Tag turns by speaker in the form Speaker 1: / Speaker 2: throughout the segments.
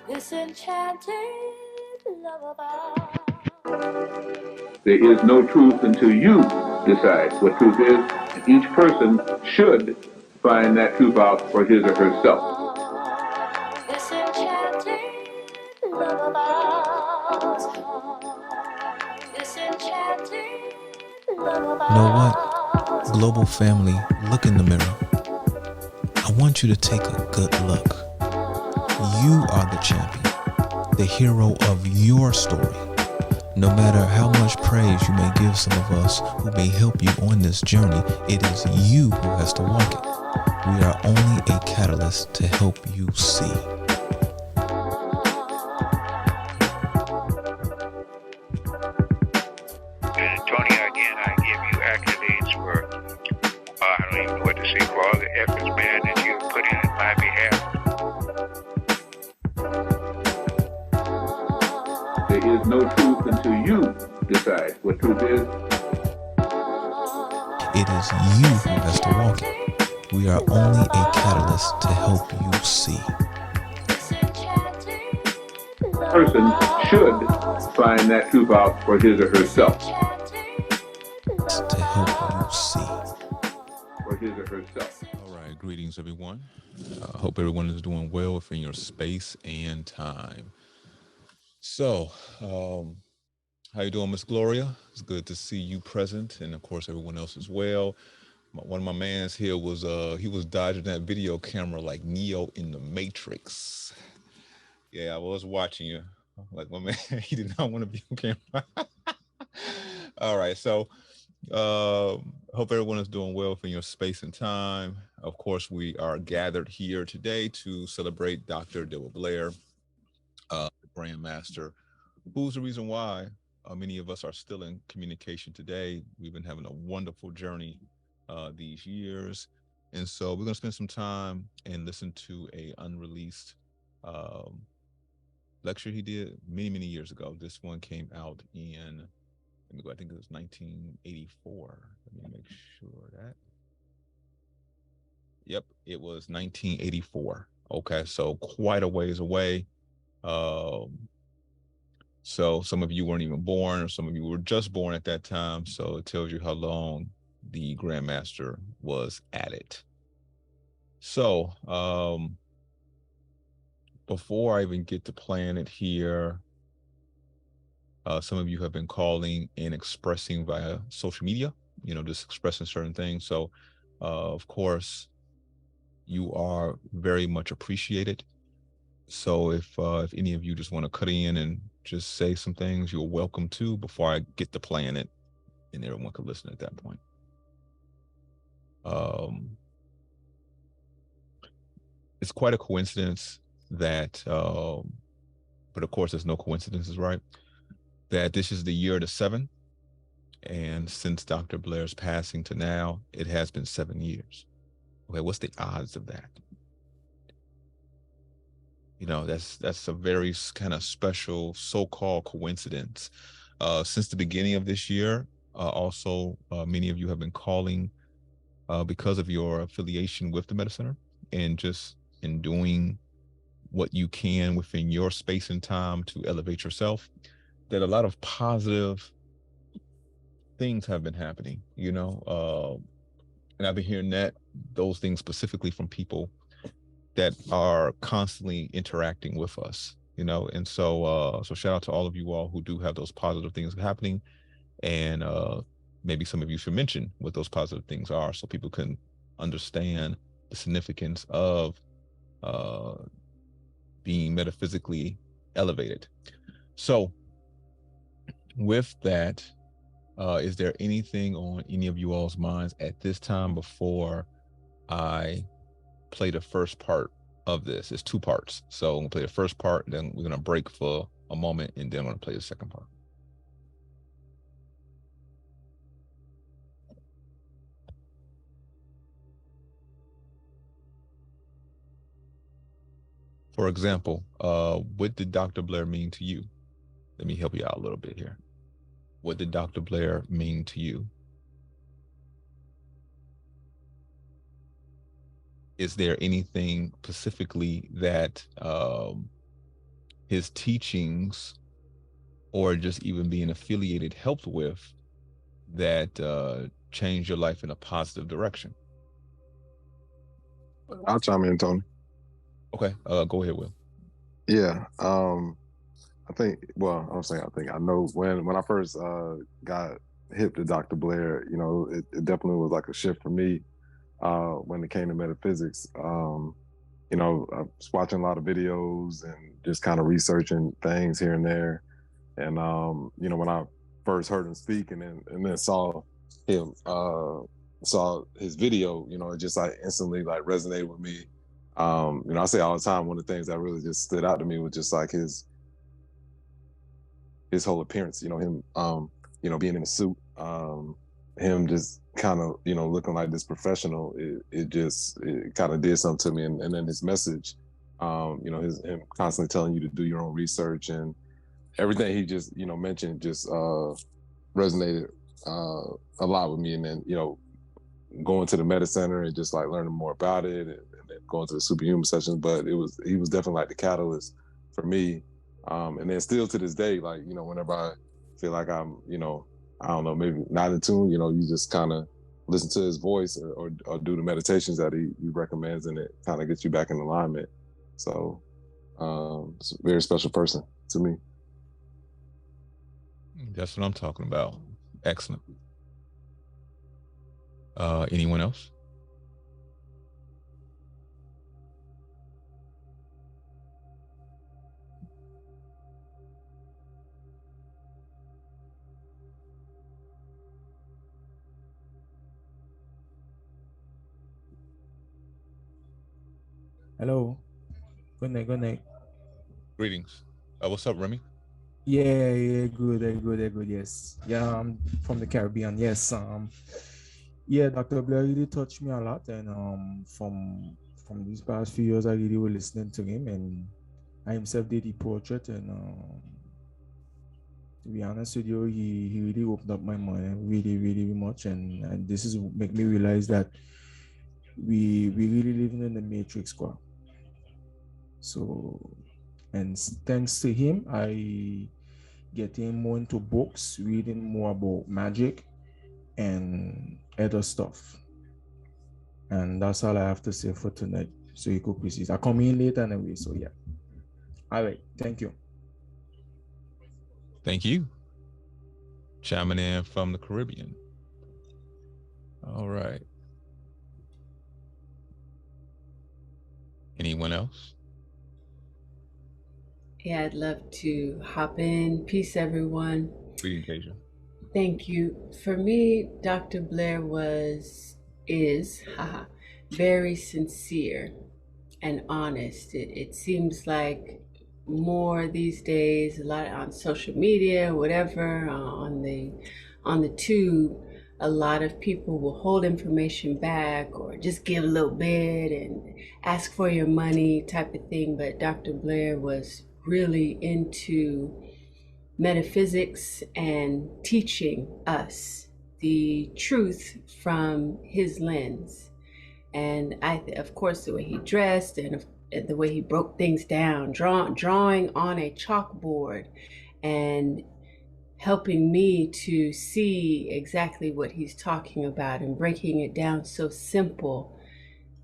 Speaker 1: This enchanted lullaby.
Speaker 2: There is no truth until you decide what truth is, and each person should find that truth out for his or herself.
Speaker 1: This enchanted lullaby. This enchanted lullaby.
Speaker 3: Know what? Global family, look in the mirror. I want you to take a good look. You are the champion, the hero of your story. No matter how much praise you may give some of us who may help you on this journey, it is you who has to walk it. We are only a catalyst to help you see.
Speaker 4: Tony, again, I give you accolades for, I don't even know what to say, for all the efforts, man, that you put in my behalf.
Speaker 2: There is no truth until you decide what truth is.
Speaker 3: It is you who has to walk it. We are only a catalyst to help you see.
Speaker 2: Person should find that truth out for his or herself.
Speaker 3: To help you see.
Speaker 2: For his or herself.
Speaker 5: All right, greetings everyone. I hope everyone is doing well within your space and time. So, how you doing, Miss Gloria? It's good to see you present, and of course everyone else as well. One of my mans here was he was dodging that video camera like Neo in the Matrix. Yeah, I was watching you. Like my man, he did not want to be on camera. All right, so hope everyone is doing well within your space and time. Of course, we are gathered here today to celebrate Dr. Delbert Blair, the brand master, who's the reason why many of us are still in communication today. We've been having a wonderful journey these years. And so we're going to spend some time and listen to a unreleased lecture he did many, many years ago. This one came out in, I think it was 1984. Let me make sure that. Yep, it was 1984. Okay, so quite a ways away. So some of you weren't even born, or some of you were just born at that time. So it tells you how long the Grandmaster was at it. So before I even get to playing it here, some of you have been calling and expressing via social media, just expressing certain things. So of course, you are very much appreciated. So if any of you just want to cut in and just say some things, you're welcome to before I get to playing it, and everyone could listen at that point. It's quite a coincidence that, but of course there's no coincidences, right? That this is the year of the 7, and since Dr. Blair's passing to now, it has been 7 years. Okay, what's the odds of that? That's a very kind of special so-called coincidence. Since the beginning of this year, also many of you have been calling because of your affiliation with the Meta Center, and just in doing what you can within your space and time to elevate yourself, that a lot of positive things have been happening, and I've been hearing those things specifically from people that are constantly interacting with us, and so shout out to all of you all who do have those positive things happening, and maybe some of you should mention what those positive things are so people can understand the significance of being metaphysically elevated. So with that, is there anything on any of you all's minds at this time before I play the first part of this? It's 2 parts. So I'm gonna play the first part, then we're gonna break for a moment, and then I'm gonna play the second part. For example, what did Dr. Blair mean to you? Let me help you out a little bit here. What did Dr. Blair mean to you? Is there anything specifically that his teachings or just even being affiliated helped with that changed your life in a positive direction?
Speaker 6: I'll chime in, Tony.
Speaker 5: Okay, go ahead, Will.
Speaker 6: Yeah, I think. Well, I'm saying I think I know when I first got hip to Dr. Blair. You know, it definitely was like a shift for me when it came to metaphysics. You know, I was watching a lot of videos and just kind of researching things here and there. And you know, when I first heard him speak and then saw him saw his video, you know, it just like instantly like resonated with me. You know, I say all the time, one of the things that really just stood out to me was just like his whole appearance, you know, him you know, being in a suit, him just kind of, you know, looking like this professional, it kind of did something to me. And then his message, you know, him constantly telling you to do your own research and everything he just, you know, mentioned just resonated a lot with me. And then, you know, going to the Meta Center and just like learning more about it and then going to the superhuman sessions. But he was definitely like the catalyst for me. And then still to this day, like, you know, whenever I feel like I'm, you know, I don't know, maybe not in tune, you know, you just kind of listen to his voice or do the meditations that he recommends, and it kind of gets you back in alignment. So it's a very special person to me.
Speaker 5: That's what I'm talking about. Excellent. Anyone else?
Speaker 7: Hello. Good night.
Speaker 5: Greetings. What's up, Remy?
Speaker 7: Yeah, good. Yes. Yeah, I'm from the Caribbean. Yes. Yeah, Dr. Blair really touched me a lot, and from these past few years, I really was listening to him, and I himself did the portrait, and to be honest with you, he really opened up my mind really much, and this is make me realize that we really living in the matrix, squad. So, and thanks to him, I getting more into books, reading more about magic and other stuff. And that's all I have to say for tonight. So you could proceed. I come in late anyway, so yeah. All right, thank you.
Speaker 5: Thank you. Chiming in from the Caribbean. All right. Anyone else?
Speaker 8: Yeah, I'd love to hop in. Peace, everyone.
Speaker 5: Greetings, Asia.
Speaker 8: Thank you. For me, Dr. Blair is very sincere and honest. It seems like more these days, a lot on social media, whatever, on the tube, a lot of people will hold information back or just give a little bit and ask for your money type of thing. But Dr. Blair was really into metaphysics and teaching us the truth from his lens. And of course, the way he dressed and the way he broke things down, drawing on a chalkboard and helping me to see exactly what he's talking about and breaking it down so simple.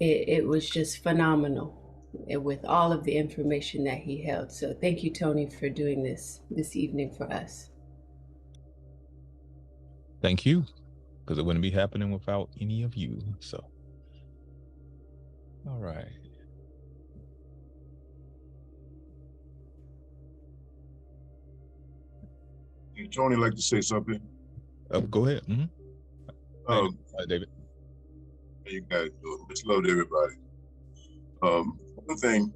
Speaker 8: It was just phenomenal with all of the information that he held. So thank you, Tony, for doing this evening for us.
Speaker 5: Thank you, because it wouldn't be happening without any of you. So, all right.
Speaker 9: Tony, like to say something.
Speaker 5: Go ahead. Mm-hmm. Hi, David.
Speaker 9: You guys do. Much love to everybody. One thing,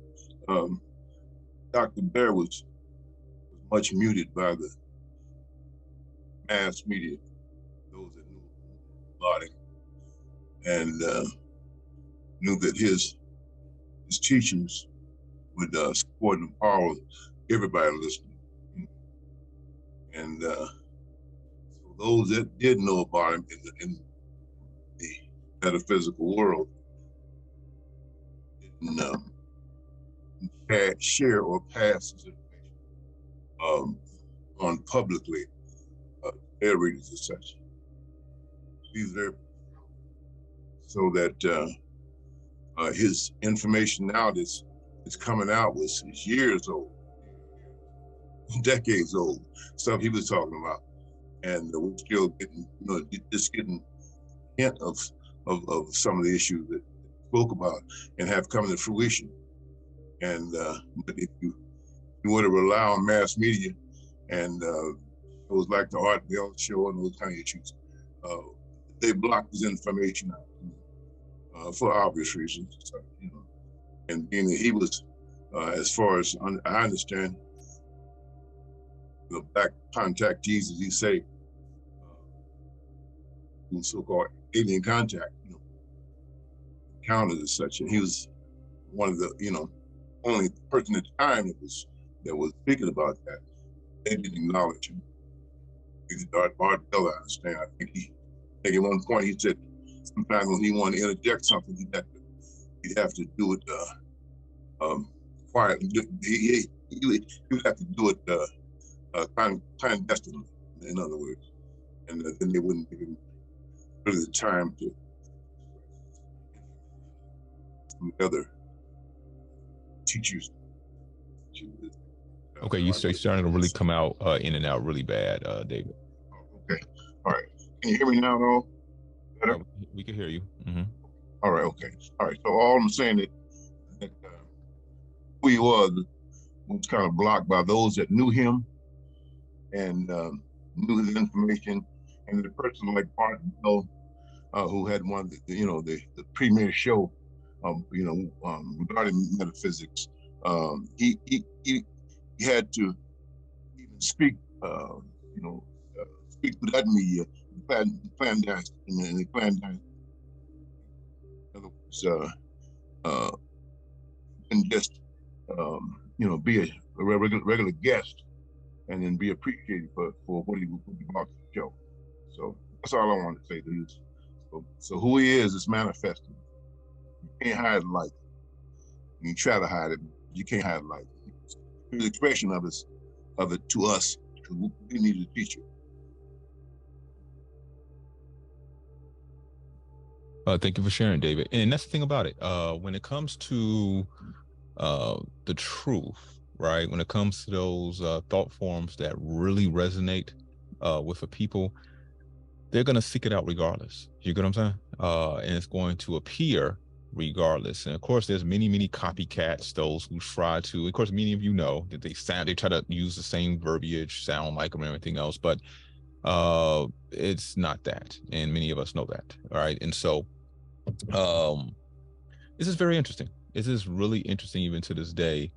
Speaker 9: Dr. Blair was much muted by the mass media, those that knew about him, and knew that his teachings would support and empower everybody listening. And so those that did know about him in the metaphysical world didn't share or pass his information on publicly their readers and such. These are so that his information now that's coming out is years old, decades old, stuff he was talking about, and we're still getting, just getting hint of some of the issues that he spoke about and have come to fruition. And but if you were to rely on mass media and shows like the Art Bell show and those kind of issues, they block this information out for obvious reasons. So, and being that he was, as far as I understand, the black contactees, as you say, so-called alien contact, counted as such, and he was one of the, only person at the time that was speaking about that. They didn't acknowledge him. Art Bell, I understand. I think at one point he said sometimes when he wanted to interject something, he'd have to do it quietly. He would have to do it clandestinely, in other words, and then they wouldn't give him really the time to some other teachers.
Speaker 5: Okay, you're starting to really come out in and out really bad, David.
Speaker 9: Okay, all right. Can you hear me now, though? Better?
Speaker 5: We can hear you. Mm-hmm.
Speaker 9: All right, okay. All right, so all I'm saying that who he was kind of blocked by those that knew him and knew his information, and the person like Art Bell, who had one of the premier show, regarding metaphysics. He had to even speak, speak to that media, clandestine, in the clandestine. In other words, and just be a regular guest, and then be appreciated for what he brought to the show. So that's all I wanted to say to you. So who he is manifesting. You can't hide light. You try to hide it, you can't hide light. It's an expression of it to us, because we need a teacher.
Speaker 5: Thank you for sharing, David. And that's the thing about it. When it comes to the truth, right? When it comes to those thought forms that really resonate with the people, they're going to seek it out regardless. You get what I'm saying? And it's going to appear regardless. And of course, there's many copycats, those who try to, of course, many of you know that they try to use the same verbiage, sound like them and everything else, but it's not that. And many of us know that. All right. And so this is very interesting. This is really interesting even to this day.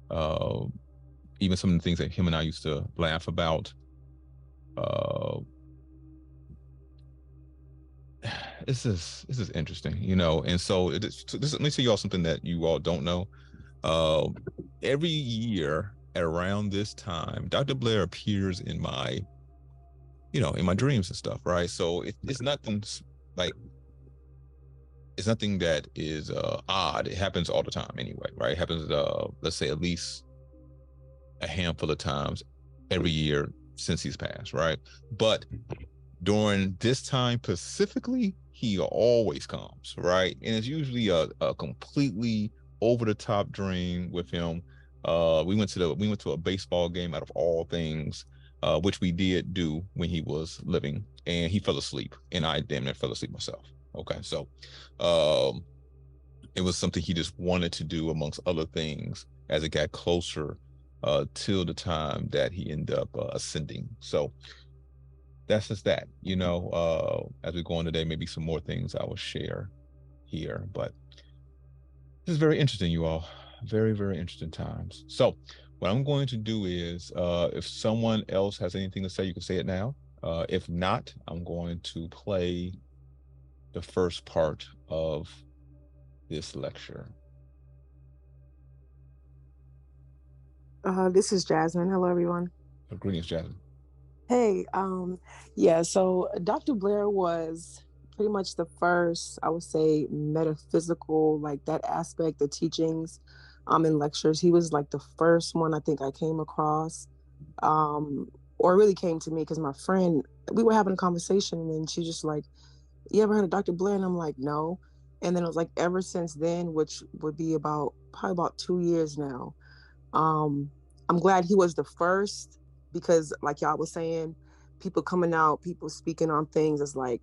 Speaker 5: Even some of the things that him and I used to laugh about. This is interesting, and so let me tell you all something that you all don't know. Every year around this time, Dr. Blair appears in my dreams and stuff, right? So it's nothing like, it's nothing that is odd. It happens all the time anyway, right? It happens, let's say at least a handful of times every year since he's passed, right? But during this time specifically, he always comes, right? And it's usually a completely over the top dream with him. We went to a baseball game out of all things, which we did do when he was living, and he fell asleep, and I damn near fell asleep myself. Okay, so it was something he just wanted to do amongst other things as it got closer till the time that he ended up ascending. So that's just that, as we go on today, maybe some more things I will share here, but this is very interesting, you all. Very, very interesting times. So what I'm going to do is, if someone else has anything to say, you can say it now. If not, I'm going to play the first part of this lecture.
Speaker 10: This is Jasmine. Hello, everyone.
Speaker 5: Greetings, Jasmine.
Speaker 10: Hey, yeah, so Dr. Blair was pretty much the first, I would say, metaphysical, like that aspect, the teachings in lectures. He was like the first one I think I came across or it really came to me because my friend, we were having a conversation, and she just like, you ever heard of Dr. Blair? And I'm like, no. And then it was like ever since then, which would be probably about 2 years now. I'm glad he was the first, because like y'all was saying, people coming out, people speaking on things. It's like,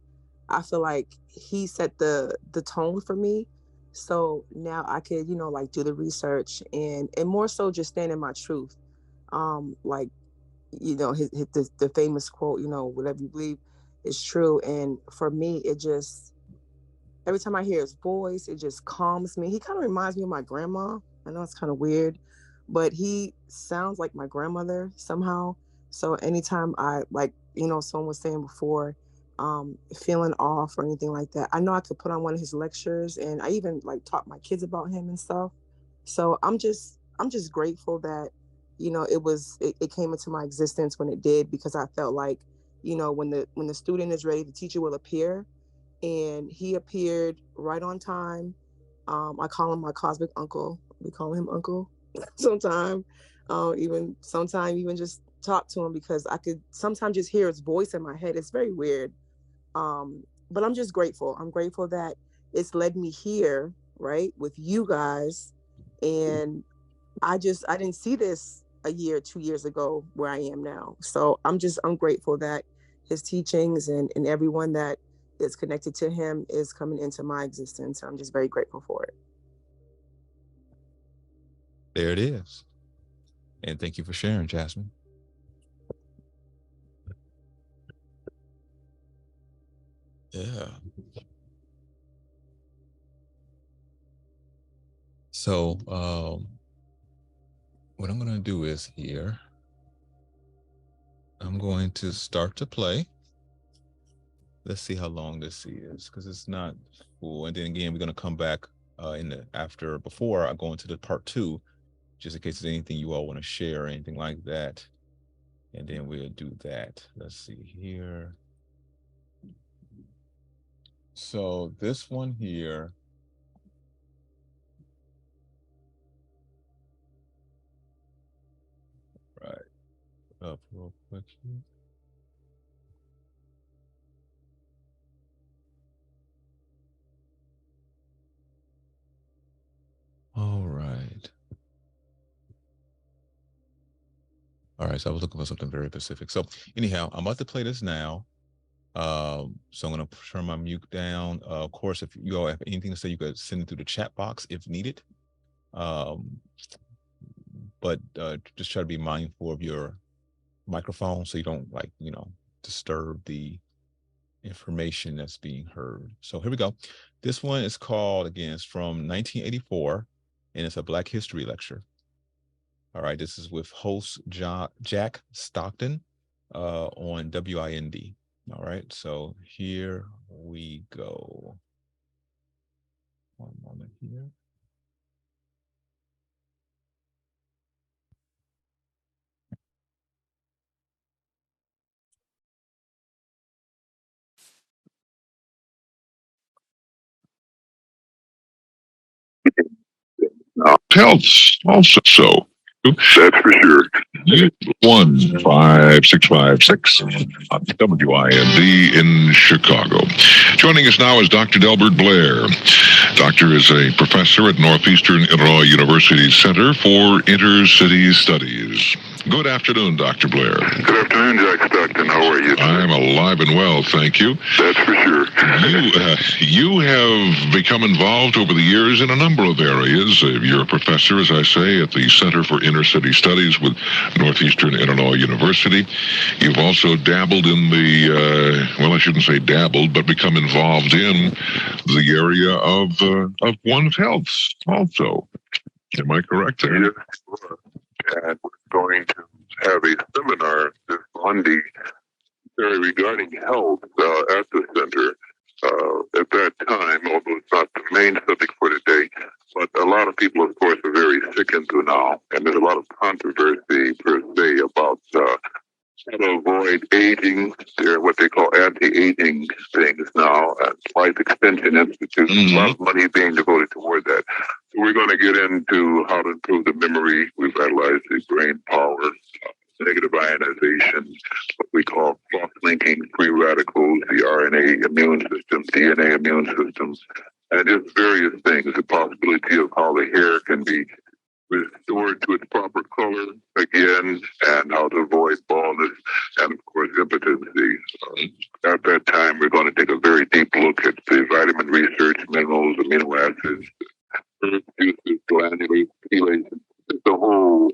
Speaker 10: I feel like he set the tone for me. So now I could, like do the research and more so just stand in my truth. Like, the famous quote, whatever you believe is true. And for me, it just, every time I hear his voice, it just calms me. He kind of reminds me of my grandma. I know it's kind of weird, but he sounds like my grandmother somehow. So anytime I, like, someone was saying before, feeling off or anything like that, I know I could put on one of his lectures, and I even like taught my kids about him and stuff. So I'm just grateful that, it came into my existence when it did, because I felt like, when the student is ready, the teacher will appear, and he appeared right on time. I call him my cosmic uncle. We call him Uncle sometimes. Even just talk to him, because I could sometimes just hear his voice in my head. It's very weird. But I'm just grateful. I'm grateful that it's led me here, right, with you guys. And I didn't see this a year, 2 years ago, where I am now. So I'm grateful that his teachings and everyone that is connected to him is coming into my existence. I'm just very grateful for it.
Speaker 5: There it is. And thank you for sharing, Jasmine. Yeah. So what I'm going to do is here, I'm going to start to play. Let's see how long this is, because it's not full. And then again, we're going to come back before I go into the part 2, just in case there's anything you all want to share or anything like that. And then we'll do that. Let's see here. So this one here, right, up real quick here. All right. All right, so I was looking for something very specific. So anyhow, I'm about to play this now. So I'm going to turn my mute down. Of course, if you all have anything to say, you could send it through the chat box if needed. But just try to be mindful of your microphone so you don't disturb the information that's being heard. So here we go. This one is called, again, it's from 1984, and it's a Black History lecture. All right, this is with host Jack Stockton on WIND. All right, so here we go. One moment here.
Speaker 9: Health also so. That's for sure. 15656 on WIND in Chicago. Joining us now is Dr. Delbert Blair. Doctor is a professor at Northeastern Illinois University's Center for Intercity Studies. Good afternoon, Dr. Blair. Good afternoon, Jack Stockton. How are you? I'm alive and well, thank you. That's for sure. You have become involved over the years in a number of areas. You're a professor, as I say, at the Center for Intercity Studies with Northeastern Illinois University. You've also dabbled in I shouldn't say dabbled, but become involved in the area of one's health also. Am I correct there? Yes, and we're going to have a seminar this Monday regarding health at the center. At that time, although it's not the main subject for today, but a lot of people, of course, are very sick into now, and there's a lot of controversy per se about how to avoid aging. There are what they call anti-aging things now, Life Extension Institute. A lot of money being devoted toward that. So we're going to get into how to improve the memory, revitalize the brain power,
Speaker 2: negative ionization, what we call cross-linking free radicals, the RNA immune system, DNA immune system, and just various things. The possibility of how the hair can be restored to its proper color again, and how to avoid baldness, and of course impotency. At that time, we're going to take a very deep look at the vitamin research, minerals, amino acids, herb juices, glandular chelation. It's the whole.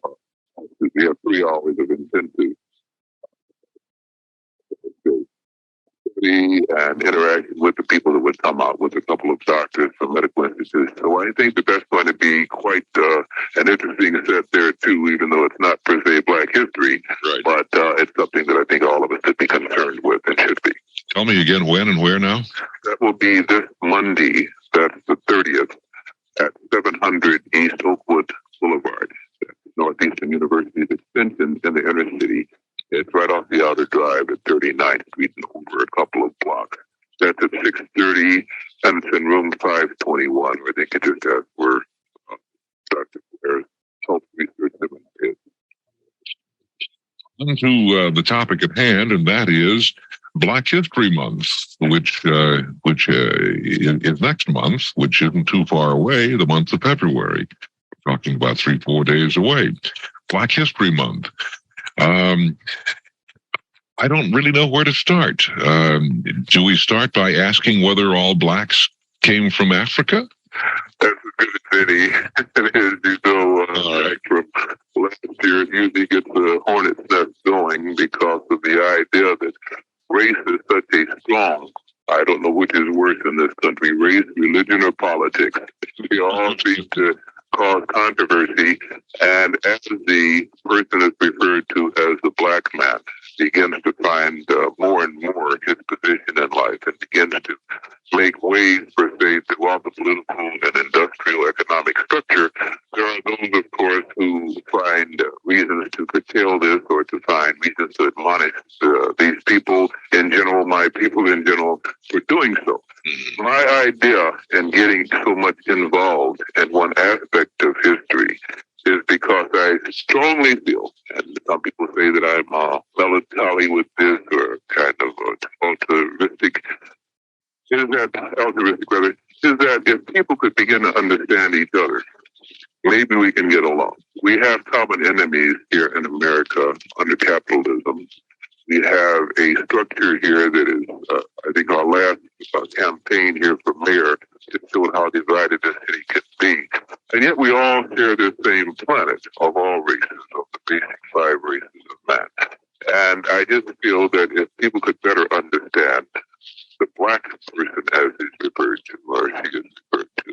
Speaker 2: We have 3 hours of intensive and interaction with the people that would come out with a couple of doctors from medical institutes. So I think that that's going to be quite an interesting set there too, even though it's not per se Black history, right. But it's something that I think all of us should be concerned with and should be.
Speaker 11: Tell me again, when and where now?
Speaker 2: That will be this Monday, that's the 30th, at 700 East Oakwood Boulevard, Northeastern University's extension in the inner city. It's right off the outer drive at 39th Street and over a couple of blocks. That's at 6:30, and it's in room 521. I think it just has where Dr. Blair's health research is.
Speaker 11: On to the topic at hand, and that is Black History Month, which is next month, which isn't too far away, the month of February. We're talking about 3-4 days away. Black History Month. I don't really know where to start. Do we start by asking whether all blacks came from Africa?
Speaker 2: That's a good city. As you know, from last year, it usually gets the hornet's nest going because of the idea that race is such a strong, I don't know which is worse in this country, race, religion, or politics. They all seem to cause controversy, and as the person is referred to as the black man begins to find more and more his position in life and begins to make waves, per se, throughout the political and industrial economic structure, there are those, of course, who find reasons to curtail this or to find reasons to admonish these people in general, my people in general, for doing so. My idea in getting so much involved in one aspect of history is because I strongly feel, and some people say that I'm melancholy with this or kind of altruistic, is that if people could begin to understand each other, maybe we can get along. We have common enemies here in America under capitalism. We have a structure here that is, I think our last campaign here for mayor just showed how divided this city can be. And yet we all share the same planet of all races, of the basic 5 races of man. And I just feel that if people could better understand the black person as is referred to, or she is referred to,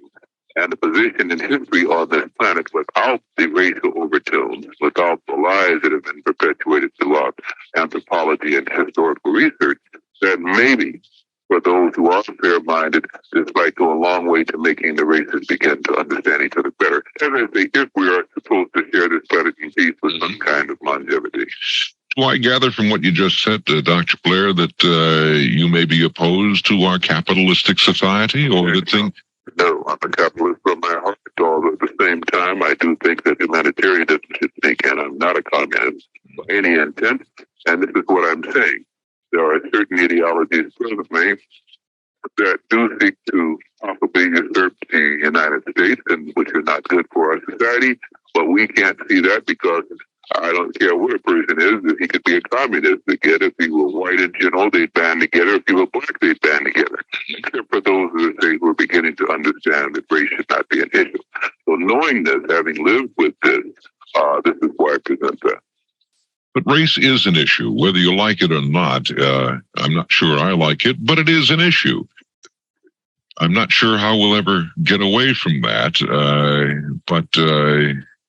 Speaker 2: and the position in history on this planet without the racial overtones, without the lies that have been perpetuated throughout anthropology and historical research, then maybe for those who are fair-minded, this might go a long way to making the races begin to understand each other better. As I say, if we are supposed to share this planet in peace with some kind of longevity.
Speaker 11: Do I gather from what you just said, Dr. Blair, that you may be opposed to our capitalistic society, or the thing?
Speaker 2: No, I'm a capitalist from my heart. Although at the same time, I do think that humanitarianism should sneak in. I'm not a communist by any intent, and this is what I'm saying. There are certain ideologies presently that do seek to possibly usurp the United States, and which are not good for our society, but we can't see that because I don't care what a person is. If he could be a communist, again, if he were white in general, they'd band together. If he were black, they'd band together. Except for those who are beginning to understand that race should not be an issue. So knowing this, having lived with this, this is why I present that.
Speaker 11: But race is an issue, whether you like it or not. I'm not sure I like it, but it is an issue. I'm not sure how we'll ever get away from that.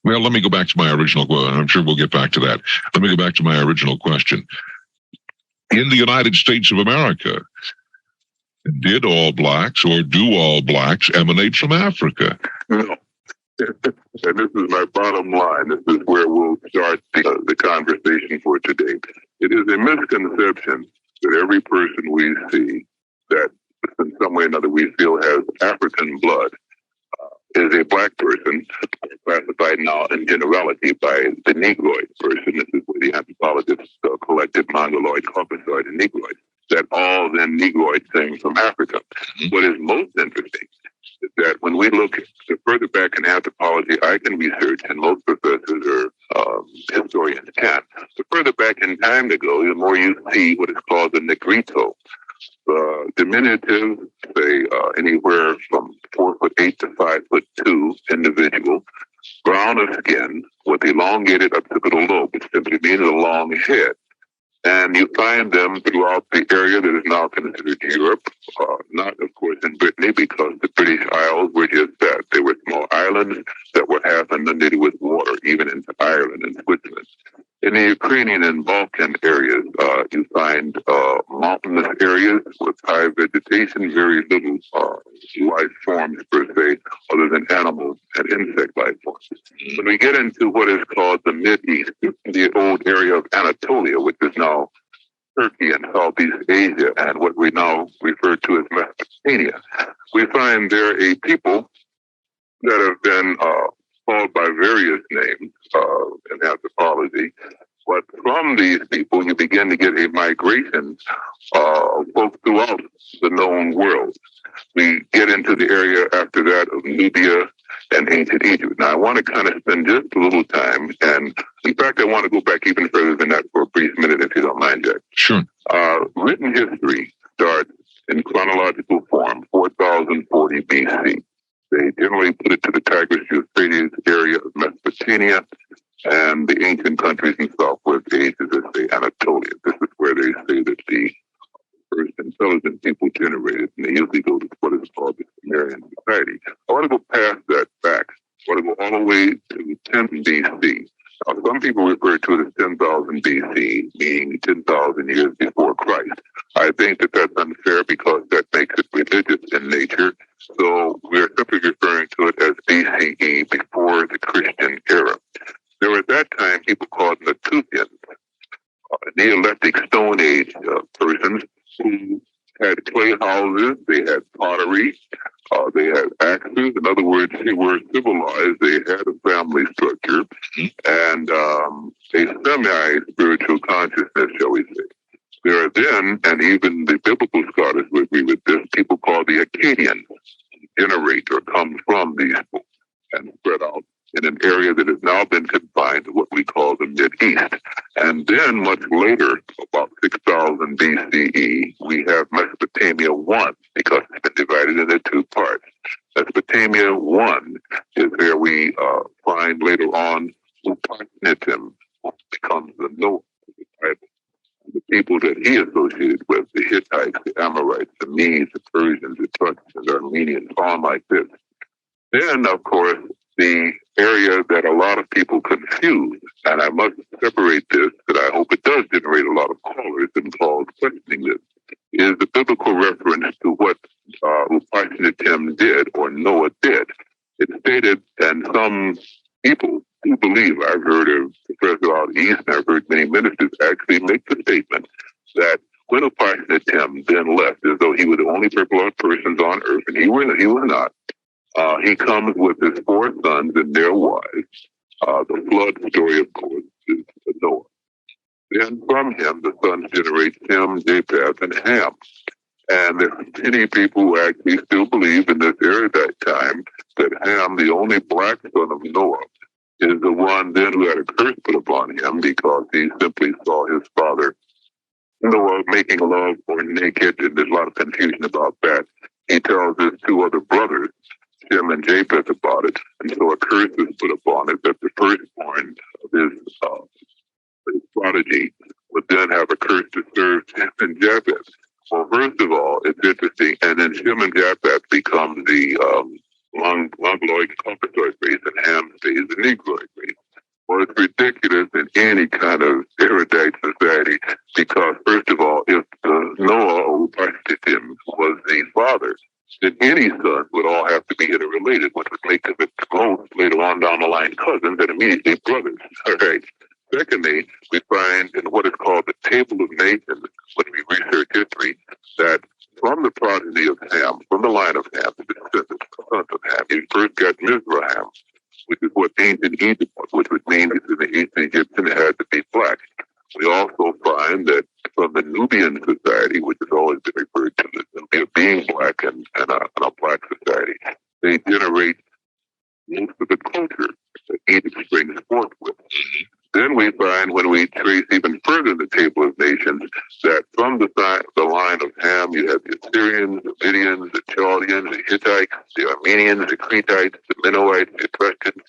Speaker 11: Well, let me go back to my original question. I'm sure we'll get back to that. Let me go back to my original question. In the United States of America, did all blacks or do all blacks emanate from Africa?
Speaker 2: No. And this is my bottom line. This is where we'll start the conversation for today. It is a misconception that every person we see that in some way or another we feel has African blood is a black person, classified now in generality by the Negroid person. This is where the anthropologists collected Mongoloid, Caucasoid, and Negroid. That all then Negroid things from Africa. What is most interesting is that when we look the further back in anthropology I can research, and most professors or historians can't, the further back in time to go, the more you see what is called the Negrito. Diminutive, say anywhere from 4'8" to 5'2" individual, brown of skin with elongated occipital lobe, which simply means a long head. And you find them throughout the area that is now considered Europe, not, of course, in Brittany, because the British Isles were just that. They were small islands that were half inundated with water, even into Ireland and Switzerland. In the Ukrainian and Balkan areas, you find mountainous areas with high vegetation, very little life forms per se, other than animals and insect life forms. When we get into what is called the Mid-East, the old area of Anatolia, which is now Turkey and Southeast Asia, and what we now refer to as Mesopotamia, we find there a people that have been called by various names in anthropology. But from these people, you begin to get a migration of folks throughout the known world. We get into the area after that of Nubia and ancient Egypt. Now, I want to kind of spend just a little time, and in fact, I want to go back even further than that for a brief minute, if you don't mind, Jack.
Speaker 11: Sure.
Speaker 2: Written history starts in chronological form, 4040 BC. They generally put it to the Tigris-Euphrates area of Mesopotamia and the ancient countries in southwest Asia, that say Anatolia. This is where they say that the first intelligent people generated, and they usually go to what is called the Sumerian society. I want to go past that back. I want to go all the way to 10 BC. Now, some people refer to it as 10,000 BC, meaning 10,000 years before Christ. I think that that's unfair because that makes it religious in nature. So we're simply referring to it as BCE, before the Christian era. There were at that time people called Natufians, Neolithic Stone Age persons who had clay houses, they had pottery, they had axes. In other words, they were civilized. They had a family structure and a semi-spiritual consciousness, shall we say. There are then, and even the biblical scholars would agree with this, people called the Akkadians, generate or come from these people and spread out in an area that has now been confined to what we call the Mid-East. And then much later, about 6000 BCE, we have Mesopotamia 1, because it's been divided into two parts. Mesopotamia 1 is where we find later on Upashnitim, who becomes the Noah of the Bible. The people that he associated with, the Hittites, the Amorites, the Medes, the Persians, the Turks, the Armenians, on like this. Then, of course, the area that a lot of people confuse, and I must separate this, but I hope it does generate a lot of callers and calls questioning this, is the biblical reference to what Upashnitim did or Noah did. It's stated, and some people who believe, I've heard of Professor out east, and I've heard many ministers actually make the statement that when Upashnitim then left, as though he was the only persons on earth, and he was not, he comes with his 4 sons and their wives. The flood story, of course, is Noah. Then from him, the sons generate Shem, Japheth, and Ham. And there are many people who actually still believe in this era at that time that Ham, the only black son of Noah, is the one then who had a curse put upon him because he simply saw his father Noah making love or naked, and there's a lot of confusion about that. He tells his 2 other brothers, Shem and Japheth, about it, and so a curse is put upon it that the firstborn of his prodigy would then have a curse to serve Shem and Japheth. Well, first of all, it's interesting, and then Shem and Japheth becomes the Mongoloid Caucasoid race, and Ham stays the Negroid race. Well, it's ridiculous in any kind of erudite society because, first of all, if Noah or Upashnitim was the father, then any son would all have to be interrelated, which would make them close later on down the line cousins and immediately brothers. All right. Secondly, we find in what is called the Table of Nations, when we research history, that from the progeny of Ham, from the line of Ham, the descendants of Ham, you first got Mizraim. which is what ancient Egypt was, which would mean that in the ancient Egyptian it had to be black. We also find that from the Nubian society, which has always been referred to as Nubia being black and a black society, they generate most of the culture that Egypt springs forth with. Then we find, when we trace even further the table of nations, that from the line of Ham, you have the Assyrians, the Midians, the Chaldeans, the Hittites, the Armenians, the Cretites, the Minoites, the Etruscans.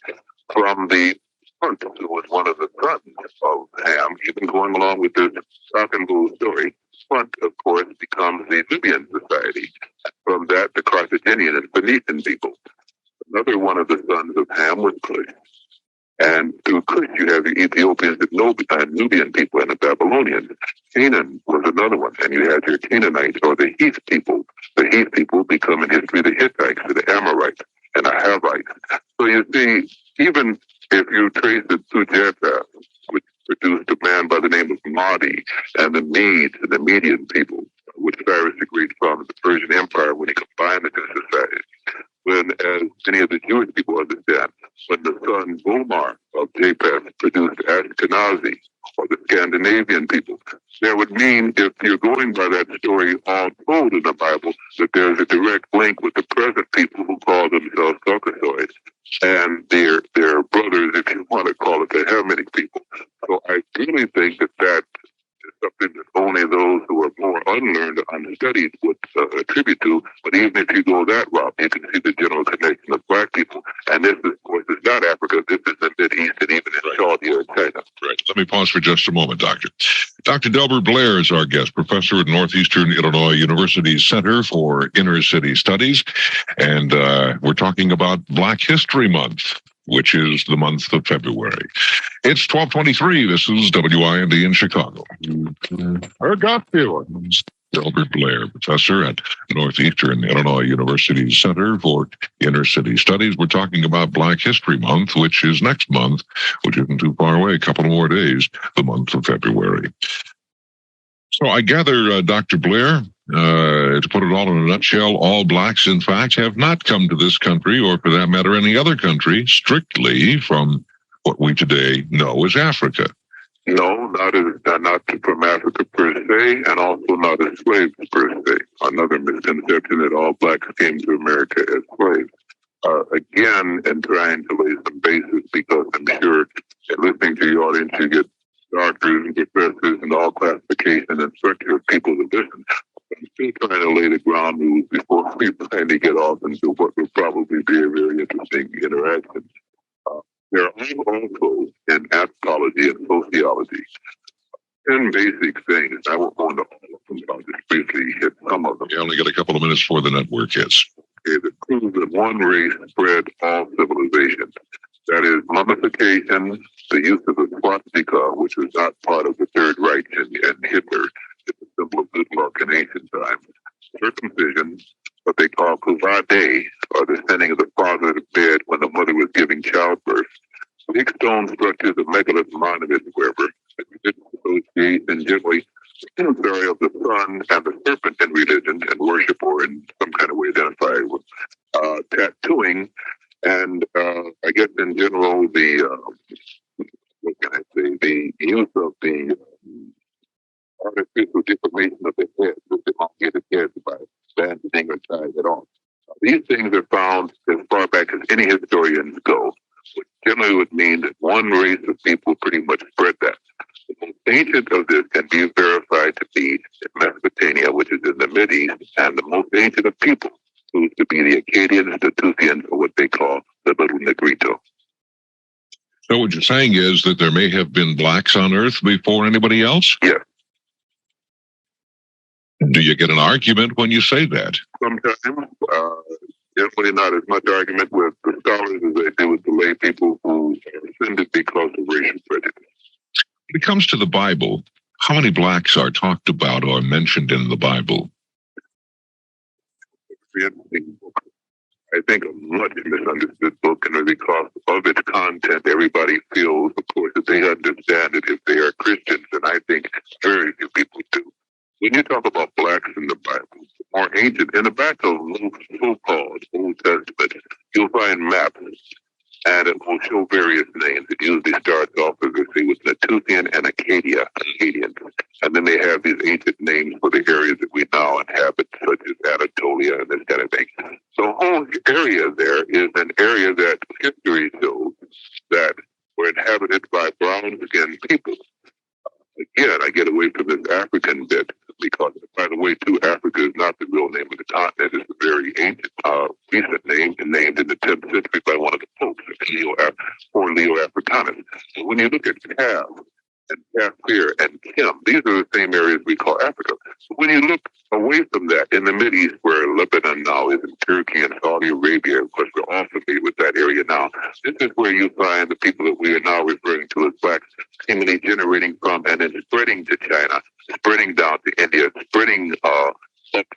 Speaker 2: From the Punt, who was one of the sons of Ham, even going along with this rock and roll story, Punt, of course, becomes the Nubian society. From that, the Carthaginian and Phoenician people. Another one of the sons of Ham was Cush. And through Cush, you have the Ethiopians, the Nubian people, and the Babylonians. Canaan was another one, and you had your Canaanites, or the Heath people. The Heath people become in history the Hittites, the Amorites, and the Havites. So you see, even if you trace it through Japheth, which produced a man by the name of Mahdi, and the Medes, and the Median people, which Cyrus the Great founded the Persian Empire when he combined the two societies. When, as many of the Jewish people understand, when the son Omar of Japheth produced Ashkenazi, or the Scandinavian people, that would mean, if you're going by that story all told in the Bible, that there's a direct link with the present people who call themselves Caucasoids and their brothers, if you want to call it, the Hamitic people. So I really think that that is something that only those who are more unlearned and unstudied would attribute to. But even if you go that route, you can see the general connection of black people. And this, of course, is not Africa. This is the Mideast and even in Chaldea and China.
Speaker 11: Right. Let me pause for just a moment, Doctor. Dr. Delbert Blair is our guest, professor at Northeastern Illinois University's Center for Inner City Studies. And we're talking about Black History Month, which is the month of February. It's 12:23. This is WIND in Chicago. I got you. Delbert Blair, professor at Northeastern Illinois University's Center for Inner City Studies. We're talking about Black History Month, which is next month, which isn't too far away, a couple more days, the month of February. So I gather, Dr. Blair, to put it all in a nutshell, all blacks, in fact, have not come to this country, or for that matter, any other country, strictly from what we today know as Africa.
Speaker 2: No, not from Africa per se, and also not as slaves per se. Another misconception that all blacks came to America as slaves. Again, and trying to lay some basis, because I'm sure in listening to your audience, you get doctors and professors and all classification and structure of people to listen. I'm still trying to lay the ground rules before we finally get off into what will probably be a very interesting interaction. There are also in anthropology and sociology 10 basic things. I won't go into all of them, but I'll just briefly hit some of them.
Speaker 11: You only got a couple of minutes before the network hits.
Speaker 2: Okay, that proves that one race spread all civilizations. That is mummification, the use of the swastika, which was not part of the Third Reich and Hitler. It's a symbol of good luck in ancient times. Circumcision, what they call kuvade, or the sending of the father to bed when the mother was giving childbirth. Big stone structures of megalith monuments, however, association generally of the sun and the serpent in religion and worship, or in some kind of way identified with tattooing, and I guess in general what can I say, the use of the artificial deformation of the head, with the elongated head by bandaging or tying it on. These things are found as far back as any historians go, which generally would mean that one race of people pretty much spread that. The most ancient of this can be verified to be in Mesopotamia, which is in the Mideast, and the most ancient of people proves to be the Akkadians, the Tusians, or what they call the Little Negrito.
Speaker 11: So what you're saying is that there may have been blacks on Earth before anybody else?
Speaker 2: Yes.
Speaker 11: Do you get an argument when you say that?
Speaker 2: Sometimes. Definitely not as much argument with the scholars as they do with the lay people who are offended because of racial prejudice.
Speaker 11: When it comes to the Bible, how many blacks are talked about or mentioned in the Bible?
Speaker 2: I think a much misunderstood book, and because of its content, everybody feels, of course, that they understand it if they are Christians, and I think very few people do. When you talk about blacks in the Bible, more ancient, in the back of so-called Old Testament, you'll find maps and it will show various names. It usually starts off as I say with Natufian and Akkadian, and then they have these ancient names for the areas that we now inhabit, such as Anatolia and this kind of thing. So the whole area there is an area that history shows that were inhabited by brown-skinned people. Again, I get away from this African bit because, by the way, too, Africa is not the real name of the continent. It's a very ancient, recent name, and named in the 10th century by one of the popes, Leo Africanus. So when you look at Caf and Kafir and Kim, these are the same areas we call Africa. So when you look away from that, in the Mideast, where Lebanon now is, in Turkey and Saudi Arabia, of course, we're all familiar with that area now. This is where you find the people that we are now referring to as blacks, seemingly generating from and then spreading to China, spreading down to India, spreading up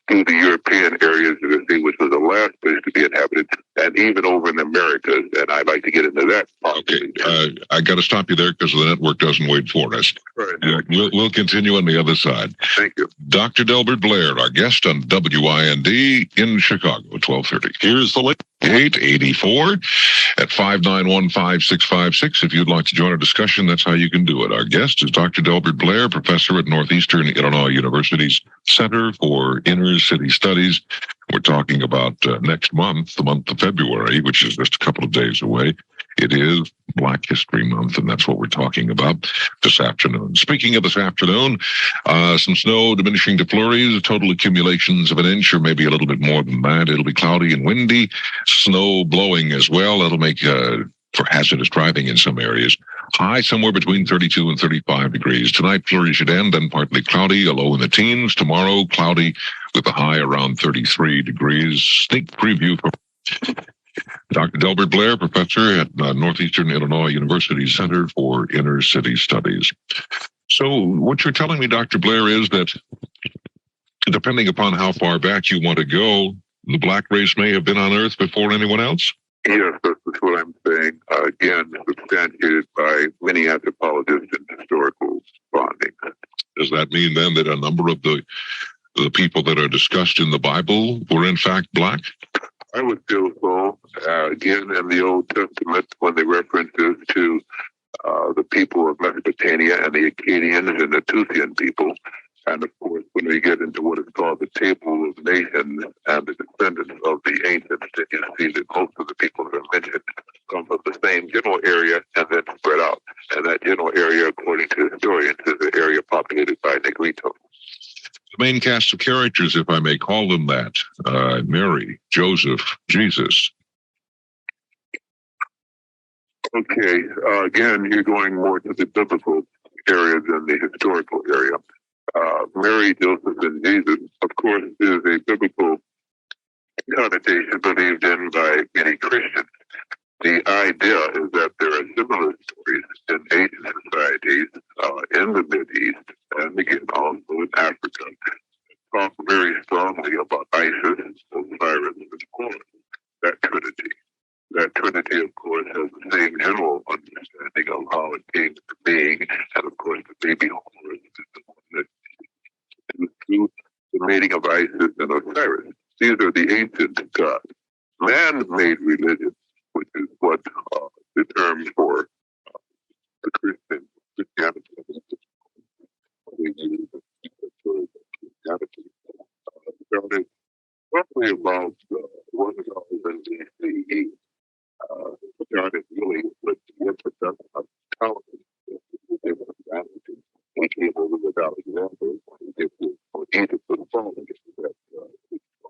Speaker 2: through the European areas, which was the last place to be inhabited, and even over in the Americas. And I'd like to get into that.
Speaker 11: Okay, I got to stop you there because the network doesn't wait for us.
Speaker 2: Right.
Speaker 11: We'll continue on the other side.
Speaker 2: Thank you.
Speaker 11: Dr. Delbert Blair, our guest on WIND in Chicago, 1230. Here's the link, 884 at 591-5656. If you'd like to join our discussion, that's how you can do it. Our guest is Dr. Delbert Blair, professor at Northeastern Illinois University's Center for Inner City Studies. We're talking about next month, the month of February, which is just a couple of days away. It is Black History Month, and that's what we're talking about this afternoon. Speaking of this afternoon, some snow diminishing to flurries, total accumulations of an inch or maybe a little bit more than that. It'll be cloudy and windy, snow blowing as well. That'll make for hazardous driving in some areas. High somewhere between 32 and 35 degrees. Tonight, flurries should end, then partly cloudy, a low in the teens. Tomorrow, cloudy with a high around 33 degrees. Sneak preview for Dr. Delbert Blair, professor at Northeastern Illinois University Center for Inner City Studies. So what you're telling me, Dr. Blair, is that depending upon how far back you want to go, the black race may have been on Earth before anyone else?
Speaker 2: Yes, that's what I'm saying. Again, substantiated by many anthropologists and historical findings.
Speaker 11: Does that mean then that a number of the people that are discussed in the Bible were in fact black?
Speaker 2: I would feel so. Again, in the Old Testament, when they references to the people of Mesopotamia and the Akkadians and the Tusian people, and of course, when we get into what is called the Table of Nations and the descendants of the ancients, you see that most of the people that are mentioned come from the same general area and then spread out. And that general area, according to historians, is the area populated by Negrito.
Speaker 11: The main cast of characters, if I may call them that, Mary, Joseph, Jesus.
Speaker 2: Okay, again, you're going more to the biblical area than the historical area. Mary, Joseph, and Jesus, of course, is a biblical connotation believed in by many Christians. The idea is that there are similar stories in Asian societies, in the Mideast, and again, also in Africa. Talk very strongly about Isis, Osiris, and Horus, that trinity. That trinity, of course, has the same general understanding of how it came to being, and of course, the baby Horus is the one that through the mating of Isis and Osiris. These are the ancient gods. Man-made religion, which is what the term for the Christianity started roughly about 1000 BCE. Started really with the introduction of Ptolemy. He came over with Alexander. Egypt was falling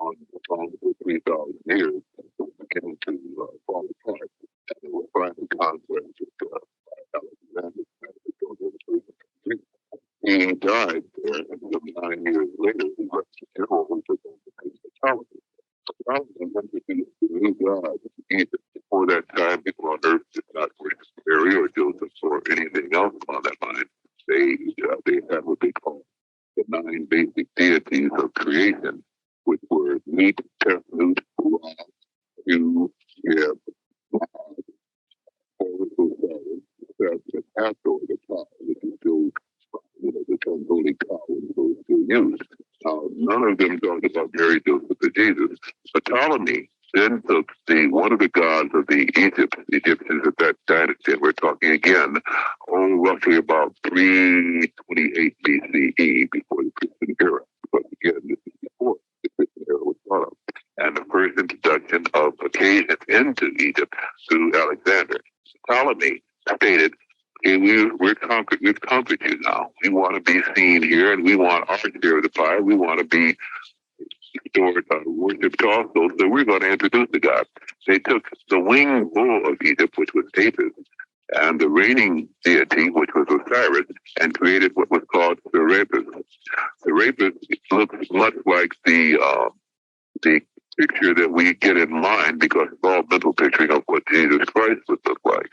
Speaker 2: on for 3,000 years, beginning to fall apart. And they were finally conquered by Alexander. He died there, and 9 years later, he was the general who took over the Ptolemy. Ptolemy introduced the new god to Egypt. Before that time, people on earth did not worship Mary or Joseph or anything else on that line. They had what they call the 9 basic deities of creation, which were Meat, Tefnut, Ra, Hu, Yeb, the Hathor, the cow, which is still, the term holy cow is still used. None of them talked about Mary, Joseph, or Jesus. Ptolemy then took one of the gods of the Egyptians at that dynasty, and we're talking again, roughly about 328 BCE, before the Christian era. But again, this is before the Christian era was thought of. And the first introduction of occasions into Egypt through Alexander. Ptolemy stated, okay, we've conquered you now. We want to be seen here, and we want our share of the pie. We want to be worshipped also, so we're going to introduce the god. They took the winged bull of Egypt, which was Apis, and the reigning deity, which was Osiris, and created what was called Serapis. Serapis looks much like the picture that we get in mind, because it's all mental picturing of what Jesus Christ would look like.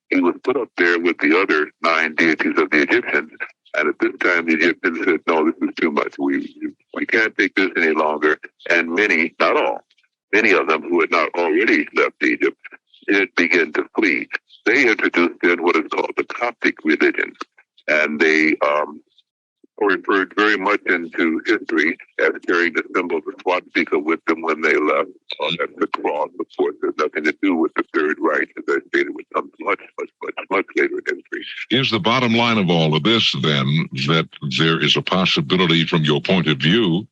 Speaker 2: He was put up there with the other 9 deities of the Egyptians. And at this time, the Egyptians said, no, this is too much. We can't take this any longer. And many, not all, many of them who had not already left Egypt did begin to flee. They introduced then what is called the Coptic religion. And they referred very much into history as carrying the symbol of the swastika with them when they left. That's the cross, of course. There's nothing to do with the Third Reich, as I stated, which comes much later in history.
Speaker 11: Is the bottom line of all of this, then, that there is a possibility, from your point of view,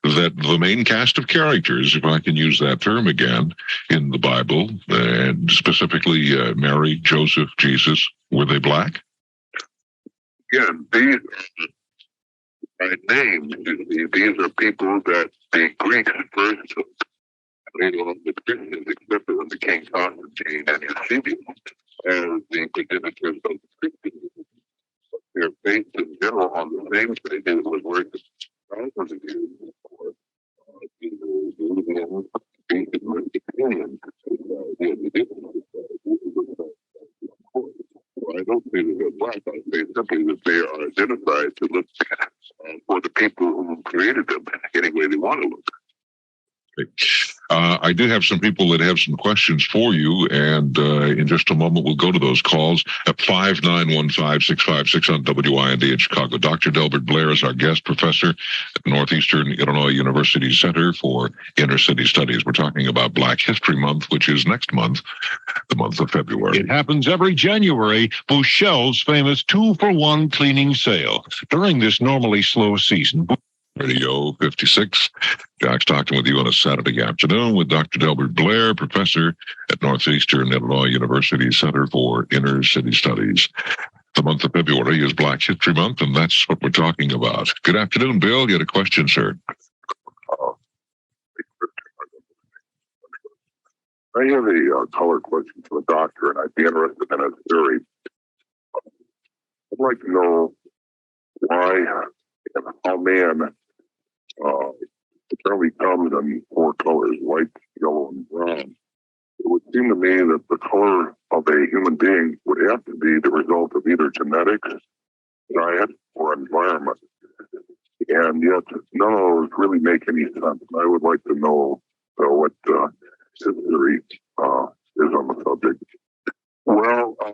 Speaker 11: that the main cast of characters, if I can use that term again, in the Bible, and specifically Mary, Joseph, Jesus, were they black?
Speaker 2: Again, these by name, these are people that the Greeks first took. Later on, the Christians accepted under King Constantine and Eusebius as the progenitors of the Christians. They're based in general on the same thing as was worked thousands of years before. I don't say that they're black. I say simply that they are identified to look for the people who created them any way they want to look.
Speaker 11: I do have some people that have some questions for you, and in just a moment we'll go to those calls at 5915656 on WIND in Chicago. Dr. Delbert Blair is our guest professor at Northeastern Illinois University Center for Inner City Studies. We're talking about Black History Month, which is next month, the month of February.
Speaker 12: It happens every January, Bouchel's famous 2-for-1 cleaning sale. During this normally slow season,
Speaker 11: Radio 56. Jack's talking with you on a Saturday afternoon with Dr. Delbert Blair, professor at Northeastern Illinois University Center for Inner City Studies. The month of February is Black History Month, and that's what we're talking about. Good afternoon, Bill. You had a question, sir.
Speaker 2: I have a color question for the doctor, and I'd be interested in his theory. I'd like to know why and how man generally comes in 4 colors, white, yellow, and brown. It would seem to me that the color of a human being would have to be the result of either genetics, diet, or environment. And yet, none of those really make any sense. I would like to know what his theory is on the subject. Well, I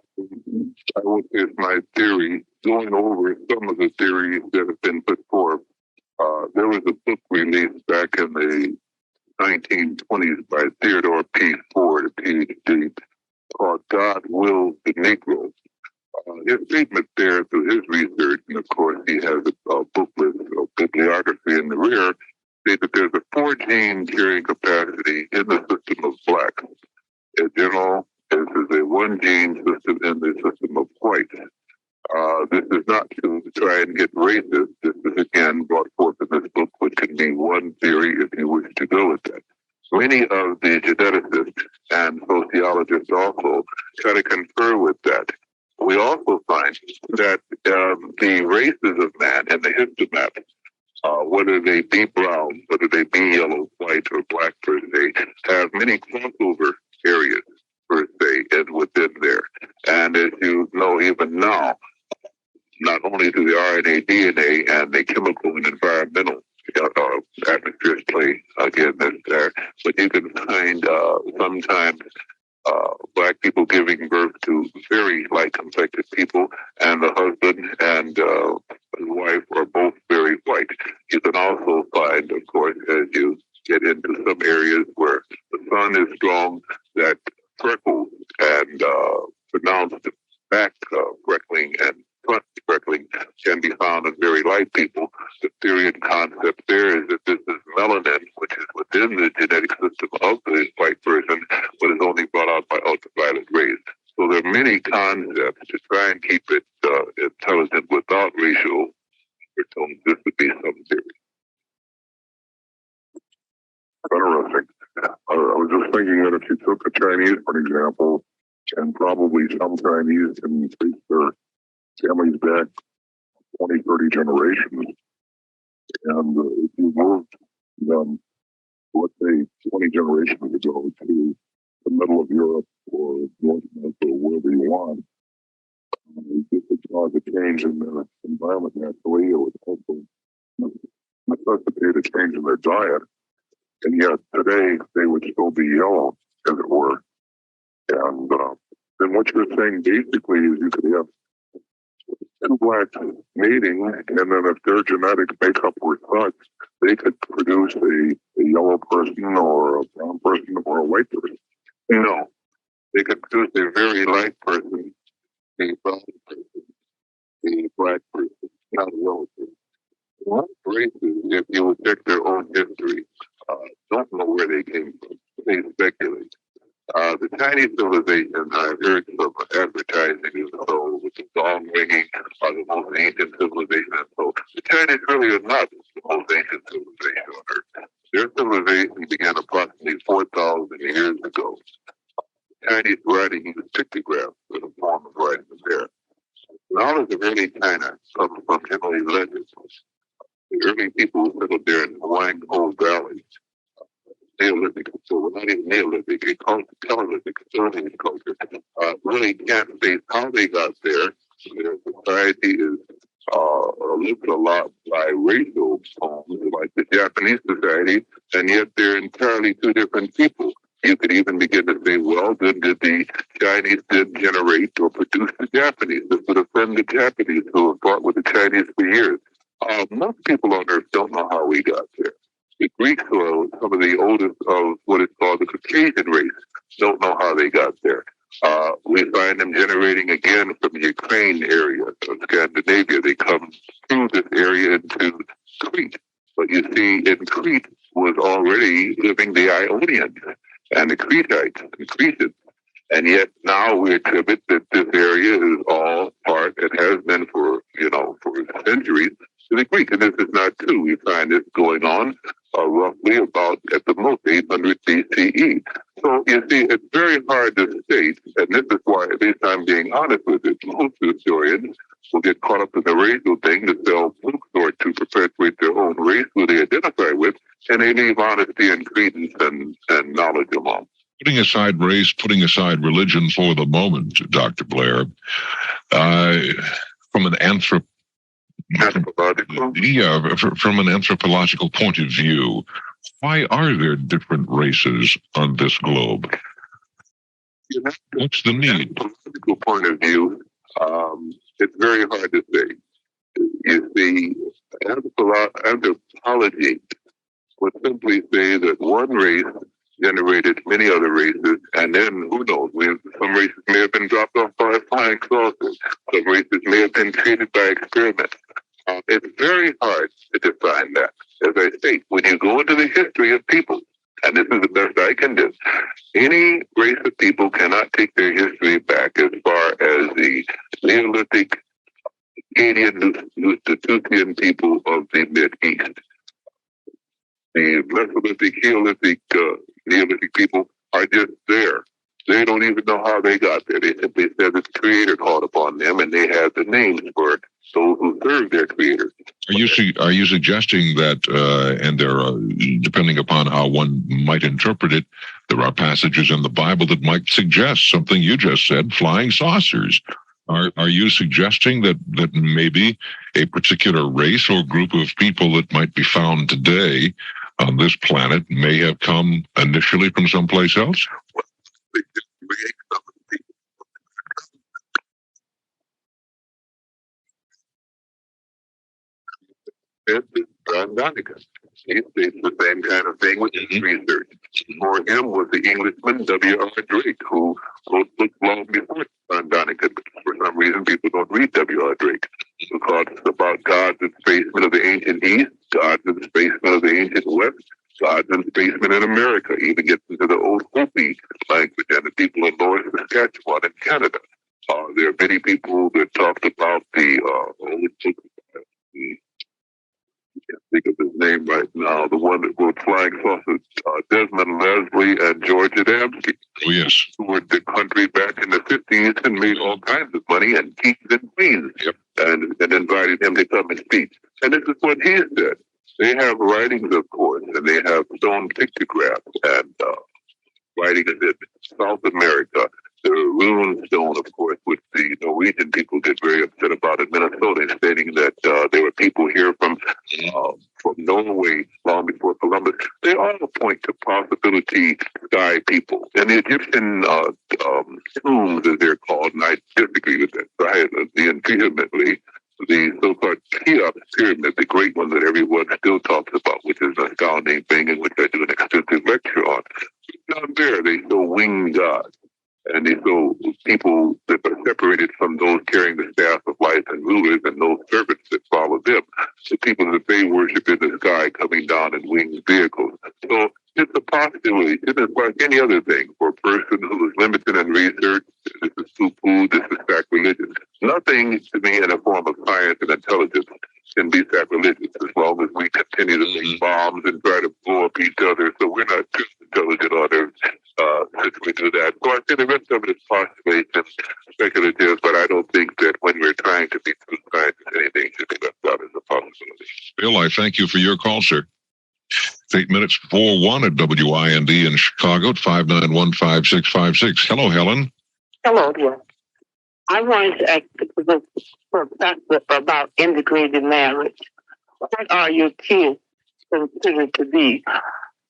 Speaker 2: will say it's my theory, going over some of the theories that have been put forth. There was a book released back in the 1920s by Theodore P. Ford, a PhD, called God Wills the Negro. His statement there through his research, and of course he has a booklet, bibliography in the rear, states that there's a 4-gene carrying capacity in the system of black. In general, this is a 1-gene system in the system of white. This is not to try and get racist. This is again brought forth in this book, which can be one theory if you wish to go with that. Many of the geneticists and sociologists also try to confer with that. We also find that the races of man and the histogrammaps, whether they be brown, whether they be yellow, white, or black per se, have many crossover areas per se and within there. And as you know, even now, not only do the RNA, DNA, and the chemical and environmental atmospheres play again there, but you can find sometimes black people giving birth to very light-complected people, and the husband and his wife are both very white. You can also find, of course, as you get into some areas where the sun is strong, that freckles and pronounced back freckling and front freckling can be found in very light people. The theory and concept there is that this is melanin, which is within the genetic system of the white person, but is only brought out by ultraviolet rays. So there are many concepts to try and keep it intelligent without racial overtones. This would be some theory.
Speaker 13: Interesting. I was just thinking that if you took the Chinese, for example, and probably some Chinese can trace their families back 20, 30 generations, and if you moved them, let's say 20 generations ago to the middle of Europe or North America or wherever you want, it would cause a change in their environment naturally. It would also necessitate a change in their diet. And yet today they would still be yellow, as it were. And then what you're saying basically is you could have two blacks mating, and then if their genetic makeup were such, they could produce a yellow person or a brown person or a white person.
Speaker 2: No, they could produce a very light person, a brown person, a black person, not a yellow person. One races, if you would check their own history, don't know where they came from. They speculate. The Chinese civilization, I've heard some advertising as though with the gong ringing are the most ancient civilization. And so the Chinese really are not the most ancient civilization on Earth. Their civilization began approximately 4,000 years ago. Chinese writing used pictographs as a form of writing there. Knowledge of early China comes from Emily legends. The early people who settled there in the Wangho Valley, Neolithic, so we're not even Neolithic, it's called Paleolithic, early culture, really can't say how they got there. Their society is lived a lot by racial forms, like the Japanese society, and yet they're entirely two different people. You could even begin to say, well, then did the Chinese did generate or produce the Japanese? This would offend the Japanese who have fought with the Chinese for years. Most people on Earth don't know how we got there. The Greeks, who are some of the oldest of what is called the Caucasian race, don't know how they got there. We find them generating again from the Ukraine area of Scandinavia. They come through this area into Crete. But you see, in Crete was already living the Ionians and the Cretites, the Cretans. And yet now we attribute that this area is all part, and has been for centuries, to the Greek. And this is not true. We find this going on roughly about at the most 800 BCE. So you see, it's very hard to state, and this is why, at least I'm being honest with it, most historians will get caught up in the racial thing to sell books or to perpetuate their own race who they identify with, and they leave honesty and credence and knowledge alone.
Speaker 11: Putting aside race, putting aside religion for the moment, Dr. Blair, from an from an anthropological point of view, why are there different races on this globe? What's the need?
Speaker 2: From a political point of view, it's very hard to say. You see, anthropology would simply say that one race generated many other races, and then who knows? Some races may have been dropped off by flying saucers. Some races may have been treated by experiment. It's very hard to define that. As I state, when you go into the history of people, and this is the best I can do, any race of people cannot take their history back as far as the Neolithic, Akkadian, Nustitutian people of the Mid-East. The Mesolithic, Neolithic, Neolithic people are just there. They don't even know how they got there. They simply said that the Creator called upon them, and they have the names for those who serve their Creator.
Speaker 11: Are you suggesting that, and there are, depending upon how one might interpret it, there are passages in the Bible that might suggest something you just said, flying saucers? Are you suggesting that maybe a particular race or group of people that might be found today on this planet may have come initially from someplace else?
Speaker 2: Sandonica. He states the same kind of thing with his research. For him was the Englishman W.R. Drake, who wrote books long before Sandonica. For some reason, people don't read W.R. Drake because it's about gods and spacemen of the ancient East, gods and spacemen of the ancient West, gods and spacemen in America. He even gets into the old Hopi language and the people in Lower Saskatchewan in Canada. There are many people that talked about the old book. I can't think of his name right now. The one that wrote Flying Saucers, Desmond Leslie and George Adamski.
Speaker 11: Oh, yes.
Speaker 2: Who were the country back in the 50s and made all kinds of money and kings and queens.
Speaker 11: Yep.
Speaker 2: And invited him to come and speak. And this is what he said. They have writings, of course, and they have stone pictographs and writings in South America. The rune stone, of course, which the Norwegian people get very upset about in Minnesota, stating that there were people here from Norway long before Columbus. They all point to possibility sky people. And the Egyptian tombs, as they're called, and I disagree with that violently, vehemently, the so-called Cheops pyramid, the great one that everyone still talks about, which is an astounding thing in which I do an extensive lecture on. Down there, they show winged gods. And they show people that are separated from those carrying the staff of life and rulers and those servants that follow them. The people that they worship in the sky coming down in winged vehicles. So it's a possibility. It's like any other thing for a person who is limited in research. This is poo-poo, this is sacrilegious. Nothing to me in a form of science and intelligence can be sacrilegious as long as we continue to make bombs and try to blow up each other. So we're not too intelligent on Earth since we do that. So I say the rest of it is postulation, speculative, but I don't think that when we're trying to be true scientists, anything should be left out as a possibility.
Speaker 11: Bill, I thank you for your call, sir. It's 8 minutes before 1 at WIND in Chicago at 5915656. Hello, Helen.
Speaker 14: Hello, dear. I wanted to ask the professor about integrated marriage. What are your kids considered to be?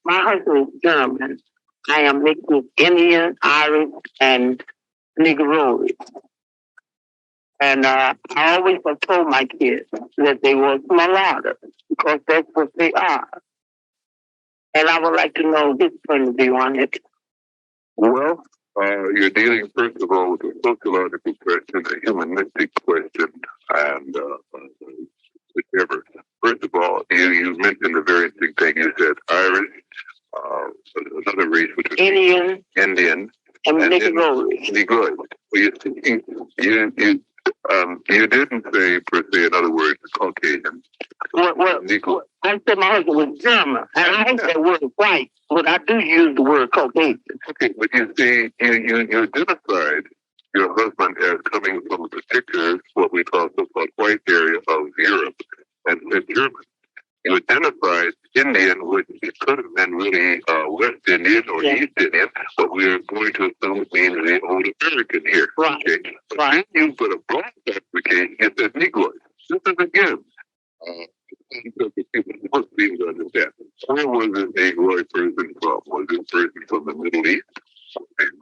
Speaker 14: My husband is German. I am mixed with Indian, Irish, and Negroid. And I always have told my kids that they were mulattoes because that's what they are. And I would like to know his point of view on it.
Speaker 2: Well, you're dealing, first of all, with a sociological question, a humanistic question, and whichever. First of all, you mentioned a very interesting thing. You said Irish, another race, which was Indian, and Negroid. Well, you didn't say, per se, in other words, Caucasian.
Speaker 14: Well, I said my husband was German, and I hate that word white, but I do use the word Caucasian.
Speaker 2: Okay, but you see, you identified your husband as coming from a particular, what we call so-called white area of Europe, and said German. You identified Indian, which could have been really West Indian or East Indian, but we are going to assume it means the old American here.
Speaker 14: Right.
Speaker 2: Okay. But then you put a broad classification, it says Negroid. This is again, because the people must be able to understand. Where was this Negroid person from? Was this person from the Middle East?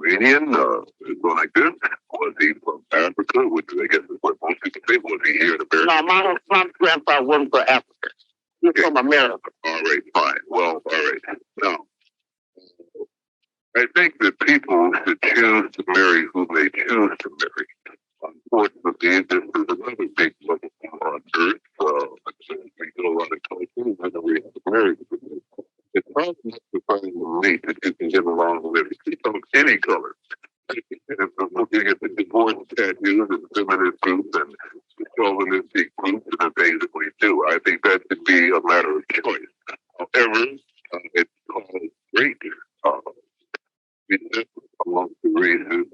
Speaker 2: Iranian, something like this? Was he from Africa, which I guess is what most people say? Was he here in America?
Speaker 14: No, my grandpa wasn't from Africa. He's from America.
Speaker 2: All right, fine. Well, all right. Now, I think that people should choose to marry who they choose to marry. Unfortunately, this is another big level on Earth. We do a lot of culture, and we have to marry. It's hard not to find a mate that you can get along with of any color. And from looking at the divorce tattoos and feminist groups and the chauvinistic groups and the things that we do, I think that should be a matter of choice. However, it's caused great resentment amongst the races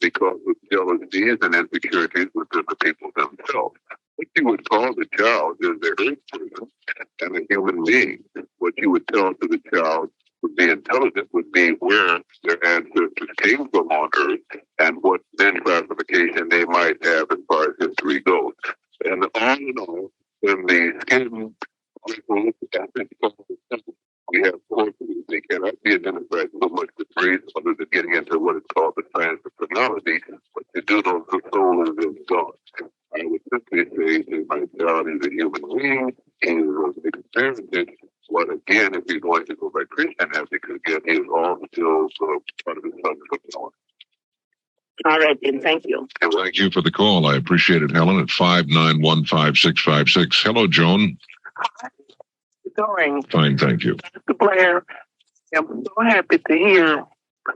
Speaker 2: because of jealousies and insecurities within the people themselves. What you would call the child is the earth person and a human being. What you would tell to the child would be intelligent, would be where their ancestors came from on Earth and what then classification they might have as far as history goes. And all in all, when the skin we have forces, they cannot be identified so much with race other than getting into what is called the science of chronology, but to do those the soul is in God. I would simply say that my child is a human being, he is a
Speaker 14: All right, then. Thank you.
Speaker 11: Thank you for the call. I appreciate it, Helen, at 5915656. Hello, Joan.
Speaker 14: Doing
Speaker 11: Fine, thank you.
Speaker 14: Dr. Blair, I'm so happy to hear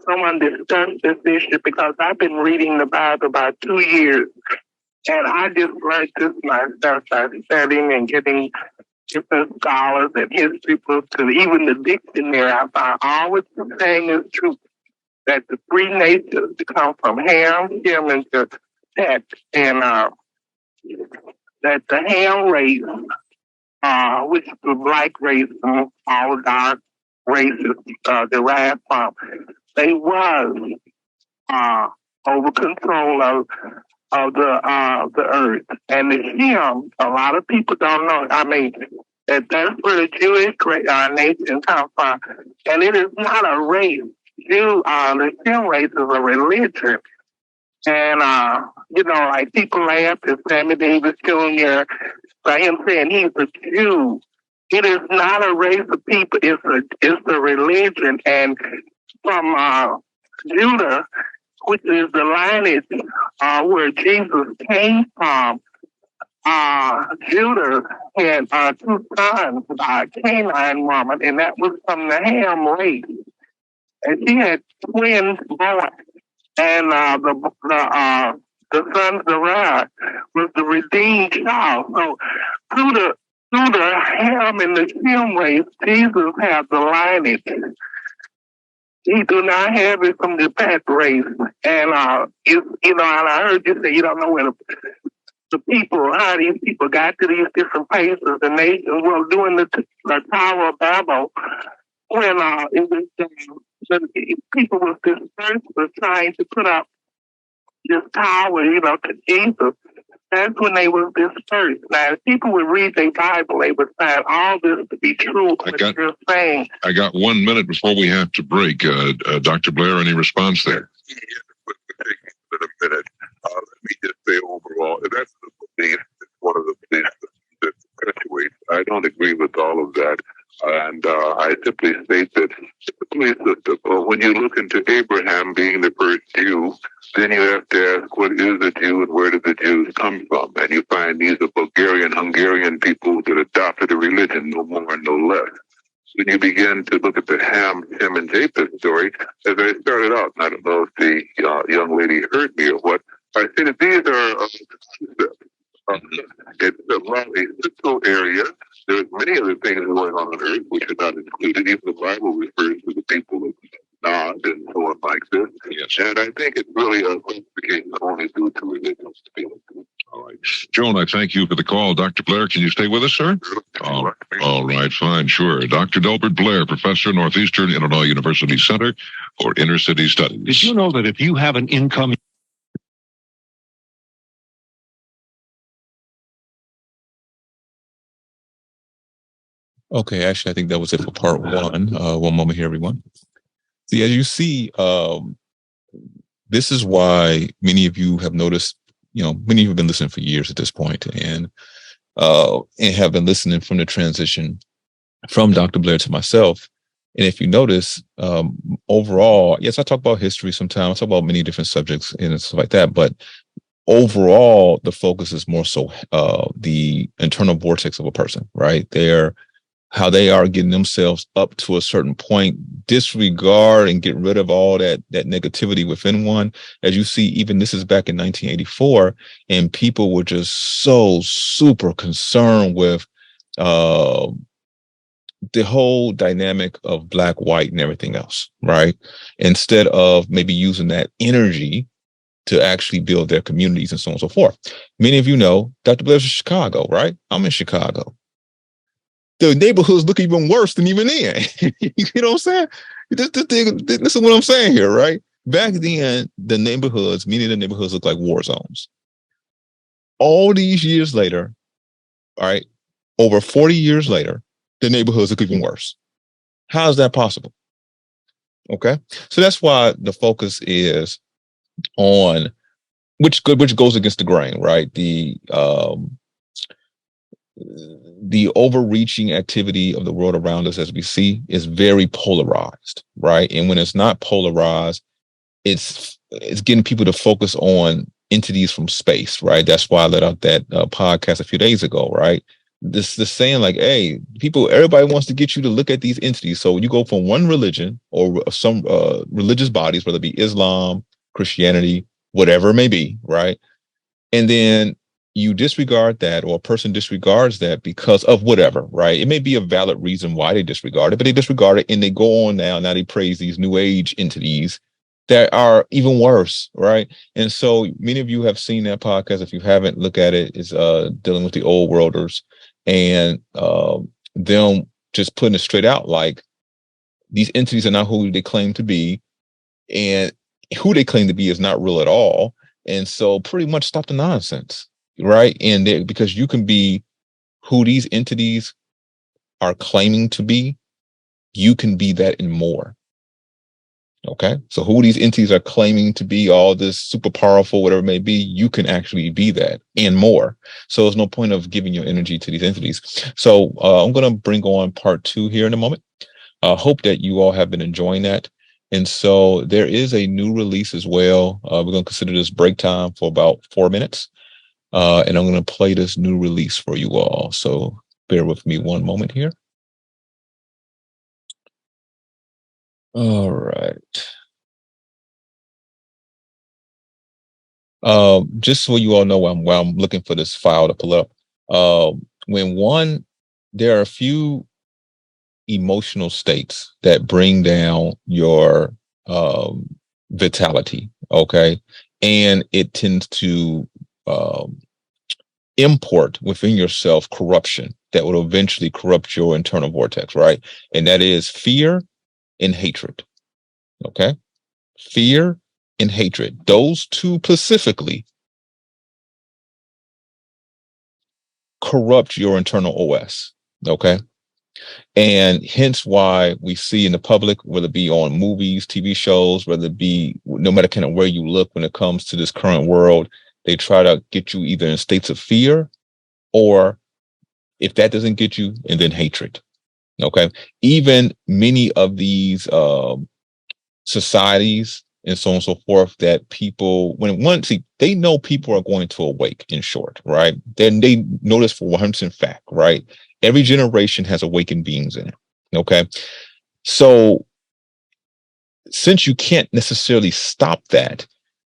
Speaker 14: someone discuss this issue because I've been reading the Bible about 2 years, and I just learned this myself by studying and getting different scholars and history books, and even the dictionary. I found always saying is true that the three natures come from Ham, Shem, and Tet, and that the Ham race, which is the black race, all dark races derived from, they was over control of the earth. And the Shem, a lot of people don't know. I mean, that's where the Jewish nation comes from, and it is not a race. The Shem race is a religion. And, like people laugh at Sammy Davis Jr. by him saying he's a Jew. It is not a race of people. It's a religion. And from Judah, which is the lineage where Jesus came from, Judah had two sons, a Canaanite woman, and that was from the Ham race. And she had twins born. And the son Zariah was the redeemed child. So through the Ham and the Shem race, Jesus had the lineage. He do not have it from the Pat race. And and I heard you say you don't know where the people, how these people got to these different places, the nations. Well, during the Tower of Babel, when it was the people was dispersed, was trying to put up this tower, to Jesus. That's when they was dispersed. Now, if people would read their Bible, they would find all this to be true. What you're saying.
Speaker 11: I got 1 minute before we have to break. Dr. Blair, any response there?
Speaker 2: Yeah, in a minute. Let me just say overall, that's the belief. It's one of the beliefs that perpetuates. I don't agree with all of that. And I simply state that the belief system, when you look into Abraham being the first Jew, then you have to ask, what is a Jew and where did the Jews come from? And you find these are Bulgarian, Hungarian people that adopted a religion, no more and no less. When you begin to look at the Ham, Shem, and Japheth story, as I started out, and I don't know if the young lady heard me or what, I said that these are it's around a central area. There's many other things going on earth which are not included. Even the Bible refers to the people of Nod and so on like this.
Speaker 11: Yes.
Speaker 2: And I think it's really a classification only due to religion.
Speaker 11: All right. Joan, I thank you for the call. Dr. Blair, can you stay with us, sir? All right, fine, sure. Dr. Delbert Blair, professor, Northeastern Illinois University Center for Inner City Studies.
Speaker 12: Did you know that if you have an income...
Speaker 5: Okay, actually, I think that was it for part one. One moment here, everyone. See, as you see, this is why many of you have noticed, many of you have been listening for years at this point and have been listening from the transition from Dr. Blair to myself. And if you notice, overall, yes, I talk about history sometimes, I talk about many different subjects and stuff like that, but overall, the focus is more so the internal vortex of a person, right? How they are getting themselves up to a certain point, disregard and get rid of all that negativity within one. As you see, even this is back in 1984, and people were just so super concerned with the whole dynamic of black, white, and everything else, right? Instead of maybe using that energy to actually build their communities and so on and so forth. Many of you know Dr. Blair's in Chicago, right? I'm in Chicago. The neighborhoods look even worse than even then. You know what I'm saying? This is what I'm saying here, right? Back then, many of the neighborhoods look like war zones. All these years later, all right, over 40 years later, the neighborhoods look even worse. How is that possible? Okay, so that's why the focus is on which goes against the grain, right? The overreaching activity of the world around us, as we see, is very polarized, right? And when it's not polarized, it's it's getting people to focus on entities from space, right? That's why I let out that podcast a few days ago, right? This saying like, hey, everybody wants to get you to look at these entities. So you go from one religion or some religious bodies, whether it be Islam, Christianity, whatever it may be, right? And then you disregard that, or a person disregards that because of whatever, right? It may be a valid reason why they disregard it, but they disregard it and they go on now they praise these new age entities that are even worse, right? And so many of you have seen that podcast. If you haven't, look at it. It's dealing with the old worlders and them just putting it straight out like these entities are not who they claim to be, and who they claim to be is not real at all. And so pretty much stop the nonsense, right? And because you can be who these entities are claiming to be, you can be that and more. Okay, so who these entities are claiming to be, all this super powerful, whatever it may be, you can actually be that and more. So there's no point of giving your energy to these entities. So I'm going to bring on part 2 here in a moment. Hope that you all have been enjoying that. And so there is a new release as well. We're going to consider this break time for about 4 minutes. And I'm going to play this new release for you all. So bear with me one moment here. All right. Just so you all know while I'm looking for this file to pull up, there are a few emotional states that bring down your vitality, okay? And it tends to import within yourself corruption that will eventually corrupt your internal vortex, right? And that is fear and hatred, okay? Fear and hatred. Those two specifically corrupt your internal OS, okay? And hence why we see in the public, whether it be on movies, TV shows, whether it be no matter kind of where you look when it comes to this current world, they try to get you either in states of fear, or if that doesn't get you, and then hatred. Okay. Even many of these societies and so on and so forth, that people, they know people are going to awake, in short, right? Then they know this for 100% fact, right? Every generation has awakened beings in it. Okay. So since you can't necessarily stop that,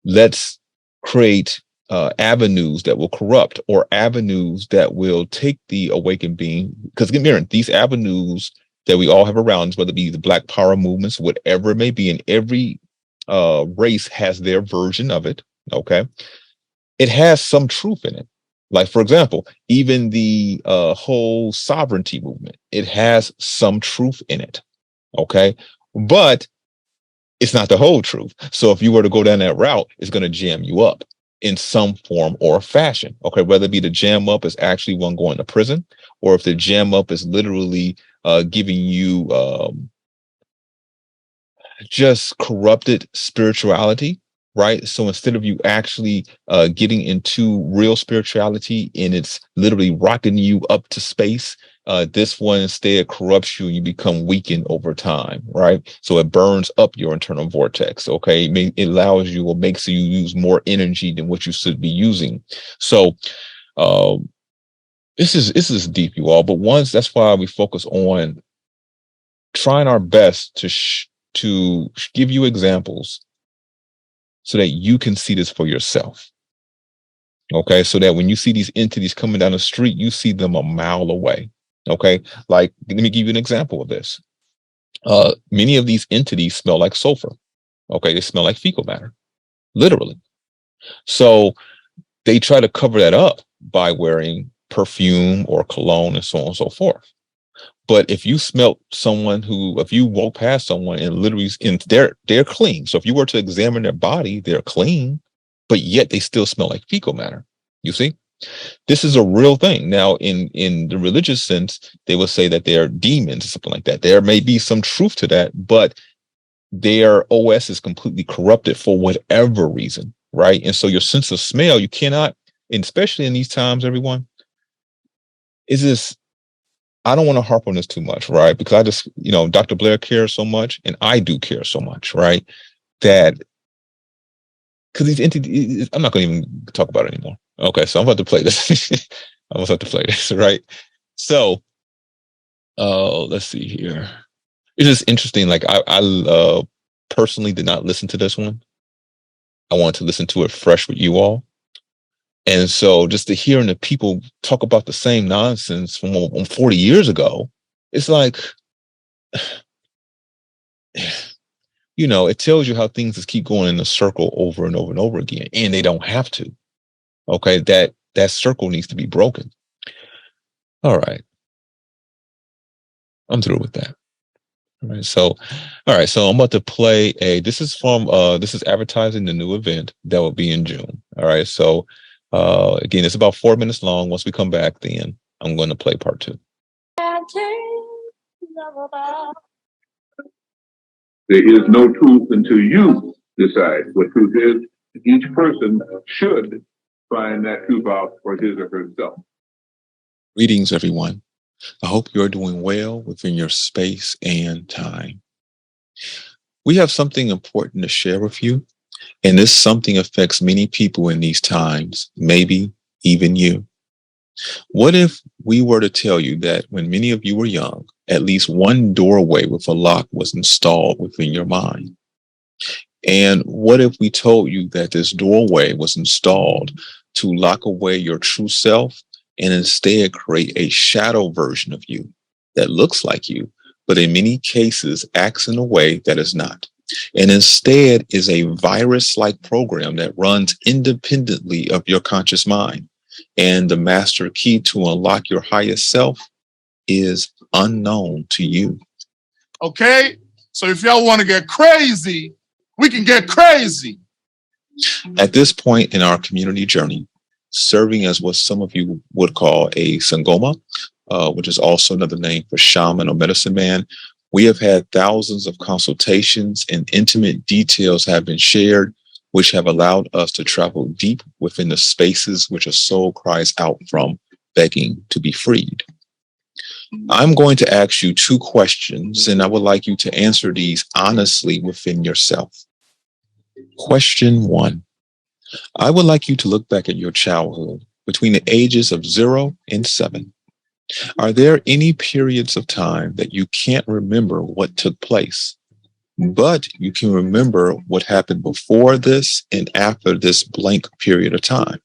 Speaker 5: let's create avenues that will corrupt, or avenues that will take the awakened being. Because remember, these avenues that we all have around us, whether it be the Black Power movements, whatever it may be, and every race has their version of it. Okay. It has some truth in it. Like, for example, even the whole sovereignty movement, it has some truth in it. Okay. But it's not the whole truth. So if you were to go down that route, it's going to jam you up in some form or fashion. Okay. Whether it be the jam up is actually one going to prison, or if the jam up is literally giving you just corrupted spirituality, right? So instead of you actually getting into real spirituality and it's literally rocking you up to space, this one instead corrupts you and you become weakened over time, right? So it burns up your internal vortex, okay? It allows you, or makes you use more energy than what you should be using. So this is deep, you all, but that's why we focus on trying our best to give you examples so that you can see this for yourself. Okay. So that when you see these entities coming down the street, you see them a mile away. Okay. Like, let me give you an example of this. Many of these entities smell like sulfur. Okay. They smell like fecal matter, literally. So they try to cover that up by wearing perfume or cologne and so on and so forth. But if you smelt if you walk past someone and literally, they're clean. So if you were to examine their body, they're clean, but yet they still smell like fecal matter. You see, this is a real thing. Now, in the religious sense, they will say that they're demons or something like that. There may be some truth to that, but their OS is completely corrupted for whatever reason, right? And so your sense of smell, you cannot, and especially in these times, everyone, I don't want to harp on this too much, right? Because I just, Dr. Blair cares so much, and I do care so much, right? That because these entities, I'm not going to even talk about it anymore. Okay, so I'm about to play this. I'm about to play this, right? So, let's see here. It's just interesting. Like I personally did not listen to this one. I wanted to listen to it fresh with you all. And so just to hearing the people talk about the same nonsense from 40 years ago, it's like, you know, it tells you how things just keep going in a circle over and over and over again, and they don't have to. Okay, that circle needs to be broken. All right. I'm through with that. All right. So I'm about to play this is advertising the new event that will be in June. All right. So again, it's about 4 minutes long. Once we come back, then I'm going to play part 2.
Speaker 2: There is no truth until you decide what truth is. Each person should find that truth out for his or herself.
Speaker 5: Greetings, everyone. I hope you're doing well within your space and time. We have something important to share with you, and this something affects many people in these times, maybe even you. What if we were to tell you that when many of you were young, at least one doorway with a lock was installed within your mind? And what if we told you that this doorway was installed to lock away your true self and instead create a shadow version of you that looks like you, but in many cases acts in a way that is not, and instead is a virus-like program that runs independently of your conscious mind? And the master key to unlock your highest self is unknown to you.
Speaker 15: Okay? So if y'all want to get crazy, we can get crazy.
Speaker 5: At this point in our community journey, serving as what some of you would call a Sangoma, which is also another name for shaman or medicine man, we have had thousands of consultations and intimate details have been shared, which have allowed us to travel deep within the spaces which a soul cries out from, begging to be freed. I'm going to ask you 2 questions, and I would like you to answer these honestly within yourself. Question 1. I would like you to look back at your childhood between the ages of 0 and 7. Are there any periods of time that you can't remember what took place, but you can remember what happened before this and after this blank period of time?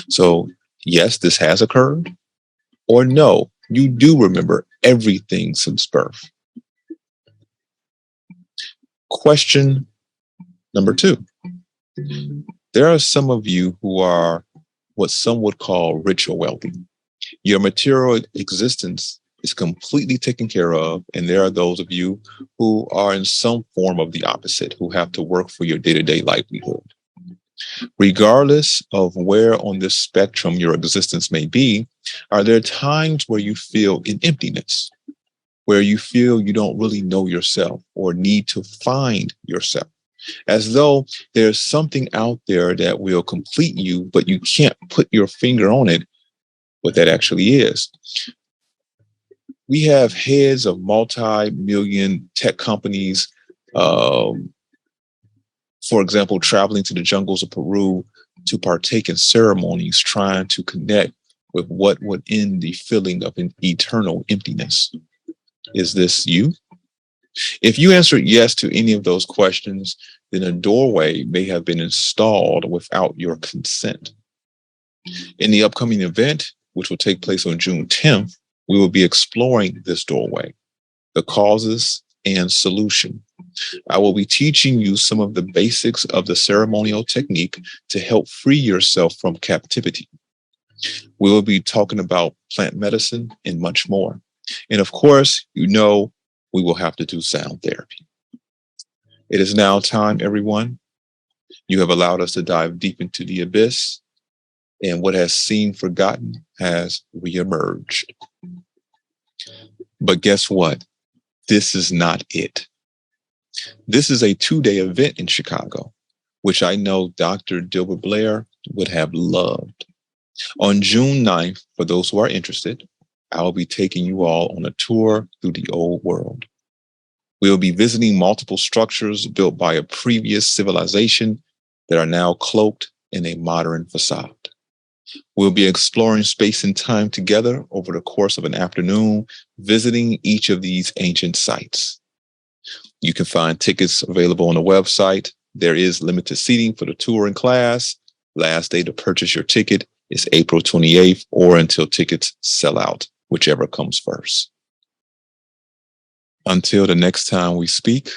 Speaker 5: So, yes, this has occurred, or no, you do remember everything since birth. Question number 2. There are some of you who are what some would call rich or wealthy. Your material existence is completely taken care of, and there are those of you who are in some form of the opposite, who have to work for your day-to-day livelihood. Regardless of where on this spectrum your existence may be, are there times where you feel an emptiness, where you feel you don't really know yourself or need to find yourself, as though there's something out there that will complete you, but you can't put your finger on it, what that actually is? We have heads of multi-million tech companies, for example, traveling to the jungles of Peru to partake in ceremonies, trying to connect with what would end the feeling of an eternal emptiness. Is this you? If you answered yes to any of those questions, then a doorway may have been installed without your consent. In the upcoming event, which will take place on June 10th, we will be exploring this doorway, the causes and solution. I will be teaching you some of the basics of the ceremonial technique to help free yourself from captivity. We will be talking about plant medicine and much more. And of course, we will have to do sound therapy. It is now time, everyone. You have allowed us to dive deep into the abyss, and what has seemed forgotten has reemerged. But guess what? This is not it. This is a 2-day event in Chicago, which I know Dr. Delbert Blair would have loved. On June 9th, for those who are interested, I will be taking you all on a tour through the old world. We will be visiting multiple structures built by a previous civilization
Speaker 3: that are now cloaked in a modern facade. We'll be exploring space and time together over the course of an afternoon, visiting each of these ancient sites. You can find tickets available on the website. There is limited seating for the tour and class. Last day to purchase your ticket is April 28th or until tickets sell out, whichever comes first. Until the next time we speak,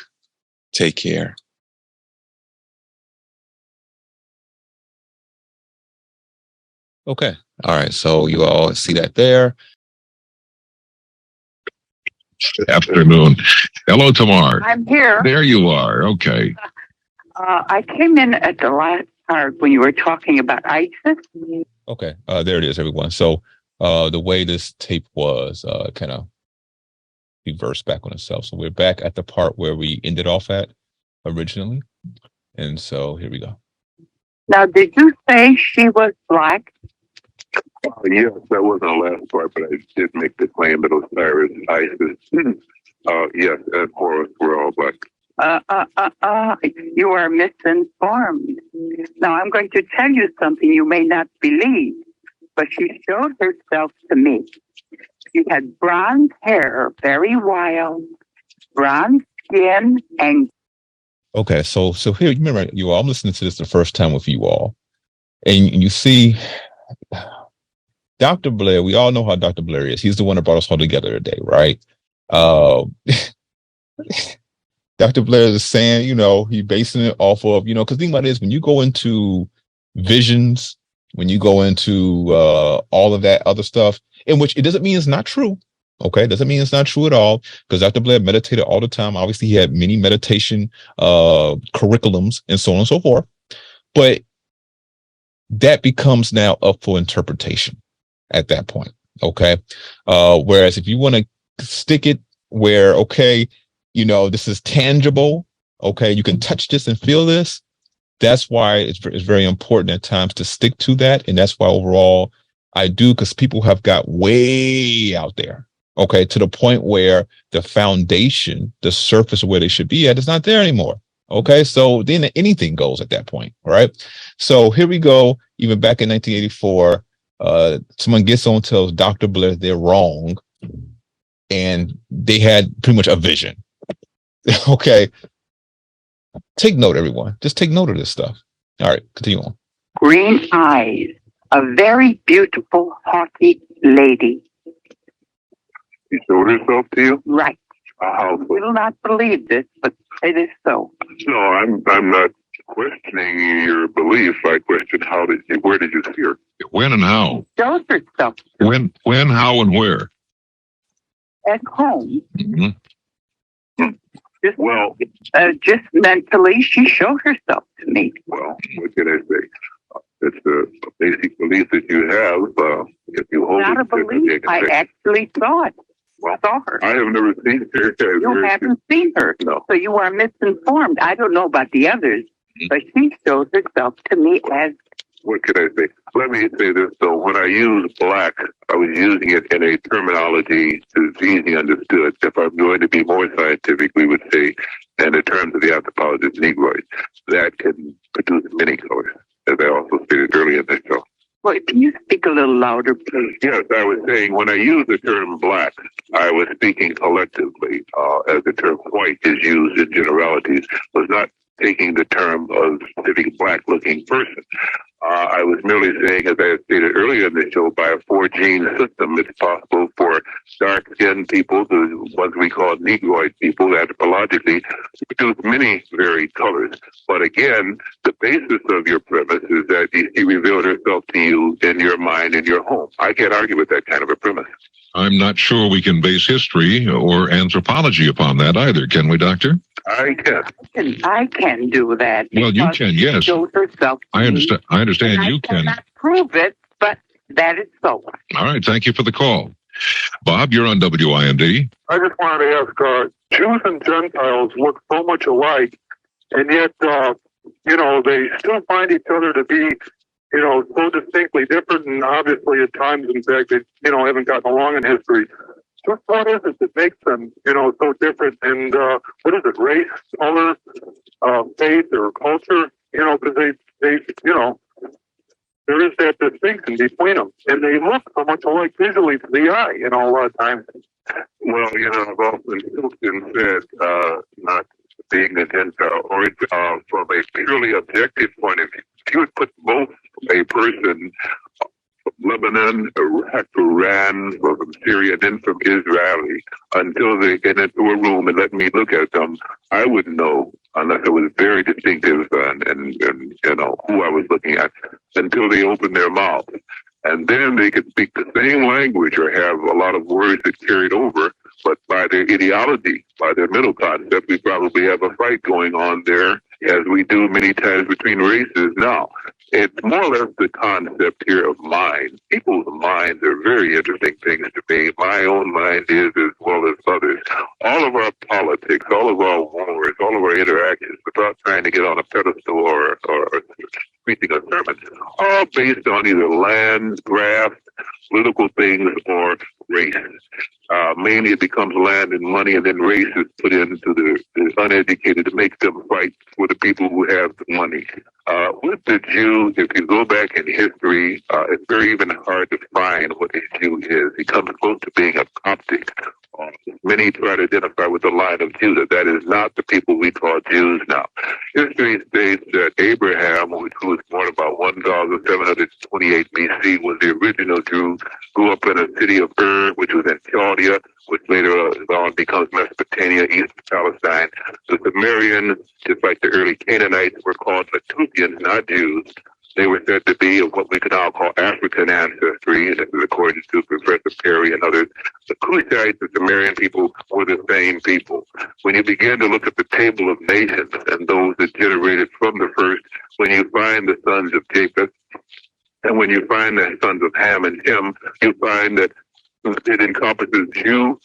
Speaker 3: take care. Okay. All right. So you all see that there.
Speaker 11: Afternoon. Hello, Tamar.
Speaker 16: I'm here.
Speaker 11: There you are. Okay.
Speaker 16: I came in at the last part when you were talking about ISIS.
Speaker 5: Okay. There it is, everyone. So the way this tape was kind of reversed back on itself. So we're back at the part where we ended off at originally. And so here we go.
Speaker 16: Now, did you say she was black?
Speaker 2: Yes, that wasn't the last part, but I did make the claim that Osiris, Isis, yes, and Horus were all black.
Speaker 16: You are misinformed. Now, I'm going to tell you something you may not believe, but she showed herself to me. She had bronze hair, very wild, bronze skin, and...
Speaker 5: Okay, so here, remember, you all, I'm listening to this the first time with you all, and you see Dr. Blair, we all know how Dr. Blair is. He's the one that brought us all together today, right? Dr. Blair is saying, he's basing it off of, because think about it is when you go into visions, when you go into all of that other stuff, in which it doesn't mean it's not true. Okay, it doesn't mean it's not true at all, because Dr. Blair meditated all the time. Obviously, he had many meditation curriculums and so on and so forth. But that becomes now up for interpretation at that point. Okay. Whereas if you want to stick it where, okay, this is tangible. Okay. You can touch this and feel this. That's why it's very important at times to stick to that. And that's why overall I do, because people have got way out there. Okay. To the point where the foundation, the surface of where they should be at is not there anymore. Okay. So then anything goes at that point. Right. So here we go. Even back in 1984, someone gets on and tells Dr. Blair they're wrong. And they had pretty much a vision. Okay. Take note, everyone. Just take note of this stuff. All right. Continue on.
Speaker 16: green eyes, a very beautiful, haughty lady.
Speaker 2: She showed herself to you?
Speaker 16: Right. You will not believe this, but it is so.
Speaker 2: No, I'm not questioning your belief. I question where did you see her?
Speaker 11: When and how?
Speaker 16: Shows herself.
Speaker 11: When, how, and where?
Speaker 16: At home.
Speaker 11: Mm-hmm.
Speaker 16: Just mentally, she showed herself to me.
Speaker 2: Well, what can I say? It's a basic belief that you have. If you hold
Speaker 16: not
Speaker 2: it,
Speaker 16: a belief. I actually saw it. Saw her.
Speaker 2: I have never seen her.
Speaker 16: You haven't seen her.
Speaker 2: No.
Speaker 16: So you are misinformed. I don't know about the others, but she showed herself to me as...
Speaker 2: What can I say? Let me say this, though. When I use black, I was using it in a terminology that's easily understood. If I'm going to be more scientific, we would say, in the terms of the anthropologist Negroid, that can produce many colors, as I also stated earlier in the show.
Speaker 16: Well, can you speak a little louder, please?
Speaker 2: Yes, I was saying when I use the term black, I was speaking collectively, as the term white is used in generalities, was not taking the term of specific black-looking person. I was merely saying, as I had stated earlier in the show, by a 4-gene system, it's possible for dark-skinned people, the ones we call Negroid people, anthropologically, to produce many varied colors. But again, the basis of your premise is that she revealed herself to you in your mind, in your home. I can't argue with that kind of a premise.
Speaker 11: I'm not sure we can base history or anthropology upon that either, can we, Doctor?
Speaker 2: I can.
Speaker 16: I can do that.
Speaker 11: Well, you can, yes.
Speaker 16: She showed herself to
Speaker 11: I understand. I understand you
Speaker 16: I
Speaker 11: can.
Speaker 16: cannot prove it, but that is so.
Speaker 11: All right. Thank you for the call. Bob, you're on WIND.
Speaker 13: I just wanted to ask, Jews and Gentiles look so much alike, and yet, they still find each other to be, so distinctly different, and obviously at times, in fact, they, haven't gotten along in history. Just what is it that makes them, so different? And what is it, race, color, faith, or culture? because they, there is that distinction between them, and they look so much alike visually to the eye, a lot of times. Well, I've often said, not being a Gentile, or from a purely objective point of view, if you would put both a person from Lebanon, Iraq, Iran, or from Syria, and then from Israeli, until they get into a room and let me look at them, I wouldn't know unless it was very distinctive and who I was looking at until they opened their mouth. And then they could speak the same language or have a lot of words that carried over, but by their ideology, by their middle concept, we probably have a fight going on there, as we do many times between races now. It's more or less the concept here of mind. People's minds are very interesting things to me. My own mind is, as well as others. All of our politics, all of our wars, all of our interactions, without trying to get on a pedestal or preaching a sermon, all based on either land, graft, political things, or race. Mainly it becomes land and money, and then race is put into the uneducated to make them fight for the people who have the money. With the Jew, if you go back in history, it's very even hard to find what a Jew is. He comes close to being a Coptic. Many try to identify with the line of Judah. That is not the people we call Jews now. History states that Abraham, who was born about 1728 BC, was the original Jew, grew up in a city of Ur, which was in Chaldea, which later on becomes Mesopotamia, east of Palestine. The Sumerians, just like the early Canaanites, were called Natufians, not Jews. They were said to be of what we could now call African ancestry, and according to Professor Perry and others. The Cushites and Sumerian people were the same people. When you begin to look at the table of nations and those that generated from the first, when you find the sons of Japheth, and when you find the sons of Ham and Shem, you find that it encompasses Jew.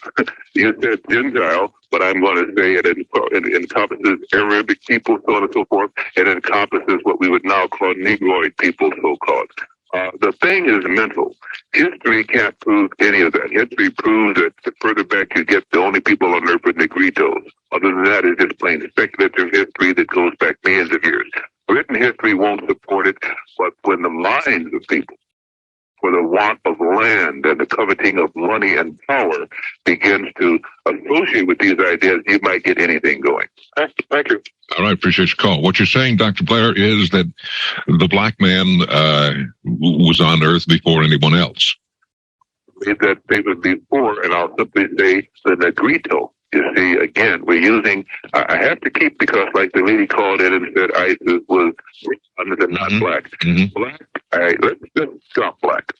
Speaker 13: You said Gentile, but I'm going to say it encompasses Arabic people, so on and so forth. It encompasses what we would now call Negroid people, so-called. The thing is mental. History can't prove any of that. History proves that the further back you get, the only people on earth are Negritos. Other than that, it's just plain speculative history that goes back millions of years. Written history won't support it, but when the minds of people, for the want of land and the coveting of money and power, begins to associate with these ideas, you might get anything going. Thank you.
Speaker 11: All right, appreciate your call. What you're saying, Dr. Blair, is that the black man was on Earth before anyone else.
Speaker 13: That statement before, and I'll simply say the Negrito. You see, again, we're using, I have to keep, because like the lady called in and said ISIS was not black. Black, all right, let's just stop black.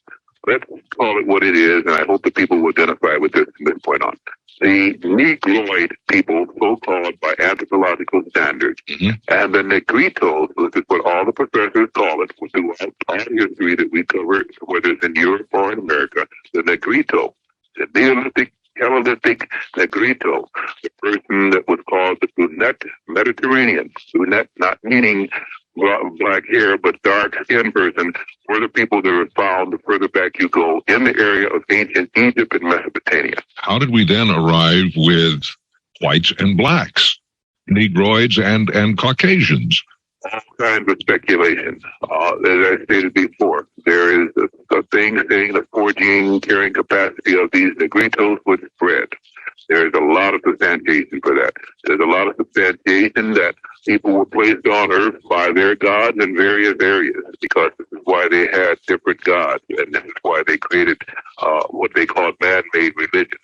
Speaker 13: Let's call it what it is, and I hope the people will identify with this from this point on. The Negroid people, so-called by anthropological standards, and the Negritos, which is what all the professors call it, throughout all history that we cover, whether it's in Europe or in America, the Negrito, the Neolithic, Hellenistic Negrito, the person that was called the brunette Mediterranean, brunette not meaning black hair, but dark skinned person, were the people that were found the further back you go in the area of ancient Egypt and Mesopotamia.
Speaker 11: How did we then arrive with whites and blacks, Negroids and Caucasians?
Speaker 13: All kinds of speculation. As I stated before, there is a thing saying the 4-gene carrying capacity of these Negritos would spread. There's a lot of substantiation for that. There's a lot of substantiation that people were placed on Earth by their gods in various areas, because this is why they had different gods, and this is why they created what they call man-made religions.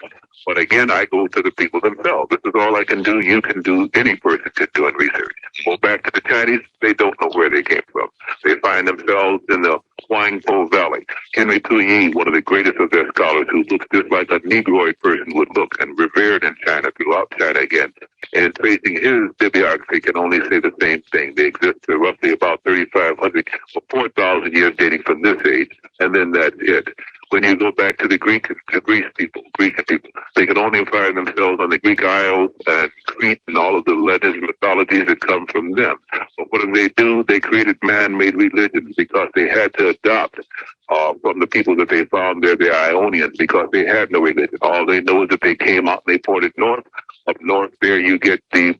Speaker 13: But again, I go to the people themselves. This is all I can do. You can do. Any person can do in research. Go back to the Chinese. They don't know where they came from. They find themselves in the Huangpo Valley. Henry Puyi, one of the greatest of their scholars, who looks just like a Negroid person would look, and revered in China, throughout China again, and facing his bibliography can only say the same thing. They exist to roughly about 3,500 or 4,000 years dating from this age, and then that's it. When you go back to the Greek people, they can only find themselves on the Greek Isles and Crete and all of the legends and mythologies that come from them. But what do? They created man-made religions because they had to adopt from the people that they found there, the Ionians, because they had no religion. All they know is that they came out and they pointed north.
Speaker 2: Up north there, you get the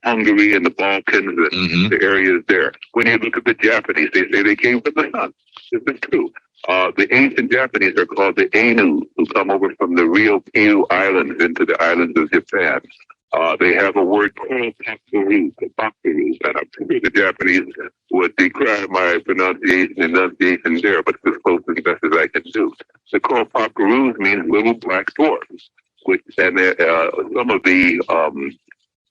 Speaker 2: Hungary and the Balkans and the areas there. When you look at the Japanese, they say they came from the sun. This is true. The ancient Japanese are called the Ainu, who come over from the Ryukyu Islands into the islands of Japan. They have a word called Pakuru, and I'm sure the Japanese would decry my enunciation there, but it's as close as best as I can do. The call Pakurus means little black dwarfs, which, and some of the,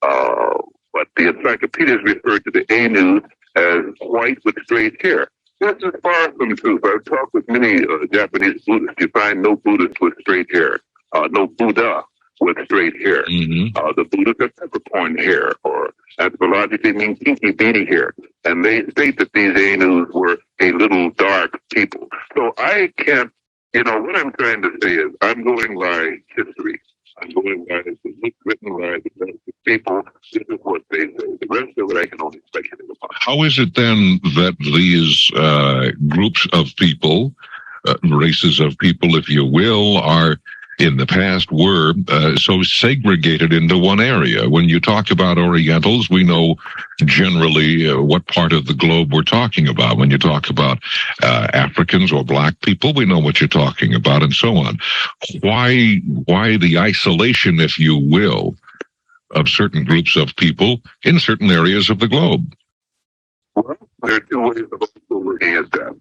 Speaker 2: but the encyclopedias refer to the Ainus as white with straight hair. This is far from truth. I've talked with many Japanese Buddhists. You find no Buddhists with straight hair, no Buddha with straight hair. The Buddhists have peppercorn hair, or anthropologically mean kinky beady hair. And they state that these Ainus were a little dark people. So I can't, what I'm trying to say is I'm going by history. I'm going by the book written by the best people. This is what they say. The rest of it I can only speculate about.
Speaker 11: How is it then that these groups of people, races of people, if you will, are in the past were so segregated into one area? When you talk about Orientals, we know generally what part of the globe we're talking about. When you talk about Africans or black people, we know what you're talking about, and so on. Why the isolation, if you will, of certain groups of people in certain areas of the globe?
Speaker 2: Well, there are two ways of looking at that.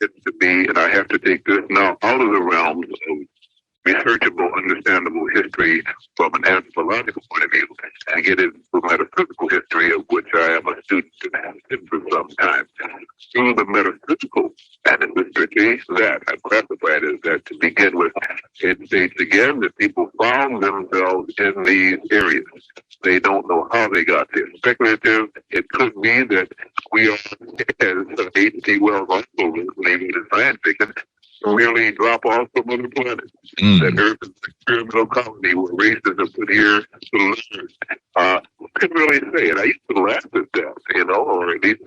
Speaker 2: It's to be, and I have to take this now out of the realms of researchable, understandable history from an anthropological point of view, and get into metaphysical history, of which I am a student and have been for some time. Through the metaphysical and in history, that I classify it as that to begin with. It states again that people found themselves in these areas. They don't know how they got there. Speculative. It could be that we are, as H.G. Wells also named it in science fiction, merely drop off from other planets. That Earth is an experimental colony where races are put here to learn. Couldn't really say it. I used to laugh at that, or at least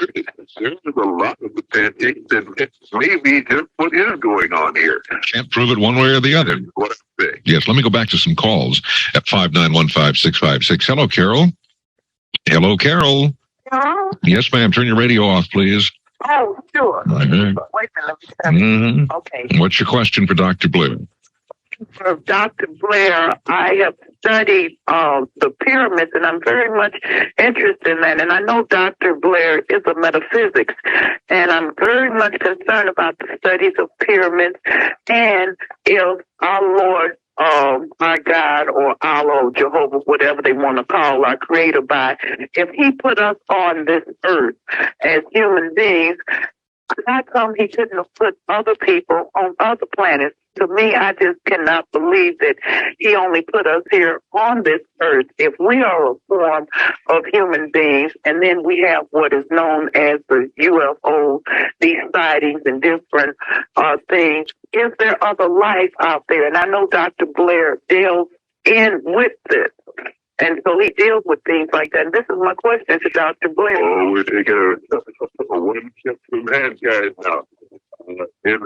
Speaker 2: there's a lot of potential that maybe just what is going on here.
Speaker 11: Can't prove it one way or the other.
Speaker 2: What I'm saying.
Speaker 11: Yes, let me go back to some calls at 5915656. Hello, Carol. Hello, Carol.
Speaker 14: Hello?
Speaker 11: Yes, ma'am. Turn your radio off, please.
Speaker 14: Oh, sure.
Speaker 11: Right.
Speaker 14: Wait a minute. Let me Okay.
Speaker 11: What's your question for Dr. Blair?
Speaker 14: For Dr. Blair, I have studied the pyramids, and I'm very much interested in that. And I know Dr. Blair is a metaphysics, and I'm very much concerned about the studies of pyramids, and if our Lord, my God, or Allah, or Jehovah, whatever they want to call our creator by, if he put us on this earth as human beings, how come he couldn't have put other people on other planets? To me, I just cannot believe that he only put us here on this earth. If we are a form of human beings, and then we have what is known as the UFO, these sightings and different things, is there other life out there? And I know Dr. Blair deals in with this. And so he deals with things like that. And this is my question to Dr. Blair.
Speaker 2: Oh, we're taking a one step from that, guys, now. They had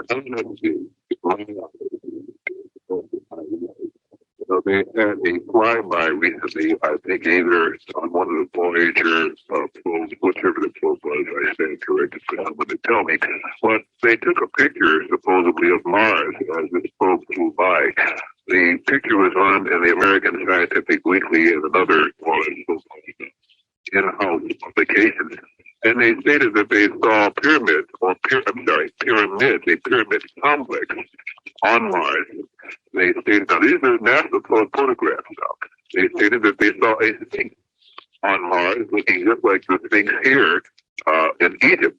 Speaker 2: a flyby recently, I think either on one of the Voyager probes, whichever the probe was, I stand corrected for someone to tell me. But they took a picture, supposedly, of Mars as this probe flew by. The picture was on in the American Scientific Weekly and another in-house publications. And they stated that they saw pyramids, a pyramid complex on Mars. They stated, now these are NASA photographs now. They stated that they saw a sphinx on Mars looking just like the sphinx here in Egypt.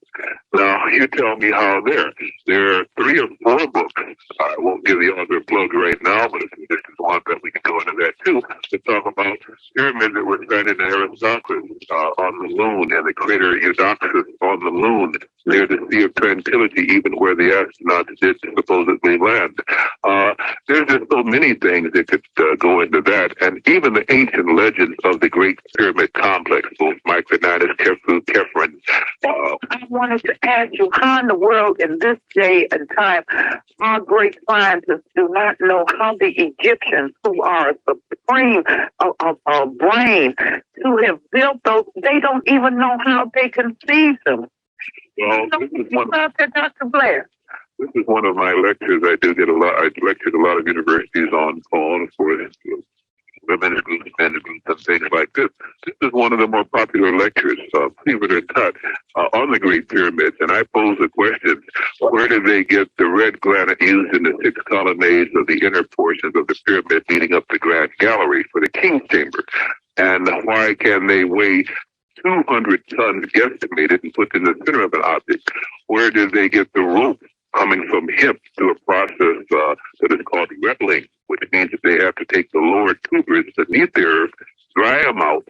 Speaker 2: Now, you tell me how there. There are 3 or 4 books. I won't give the author a plug right now, but if this is one that we can go into that too, to talk about pyramids that were sighted in Aristocles on the moon, and the crater Eudoxus on the moon, near the Sea of Tranquility, even where the astronauts did supposedly land. There's just so many things that could go into that, and even the ancient legends of the Great Pyramid Complex, both Micronitis, Khufu, Khephren.
Speaker 14: I'm wanted to ask you, how in the world in this day and time, our great scientists do not know how the Egyptians, who are a supreme brain, to have built those, they don't even know how they conceived them.
Speaker 2: Well, this is one
Speaker 14: about that, Dr. Blair?
Speaker 2: This is one of my lectures. I do get a lot. I lectured a lot of universities on for women's groups, men's groups, and things like this. This is one of the more popular lectures, believe it or not, on the Great Pyramids. And I pose the question: where did they get the red granite used in the 6 colonnades of the inner portions of the pyramid leading up the Grand Gallery for the King's Chamber? And why can they weigh 200 tons guesstimated and put in the center of an object? Where did they get the rope coming from hips through a process that is called rettling, which means that they have to take the lower tubers beneath the earth, dry them out,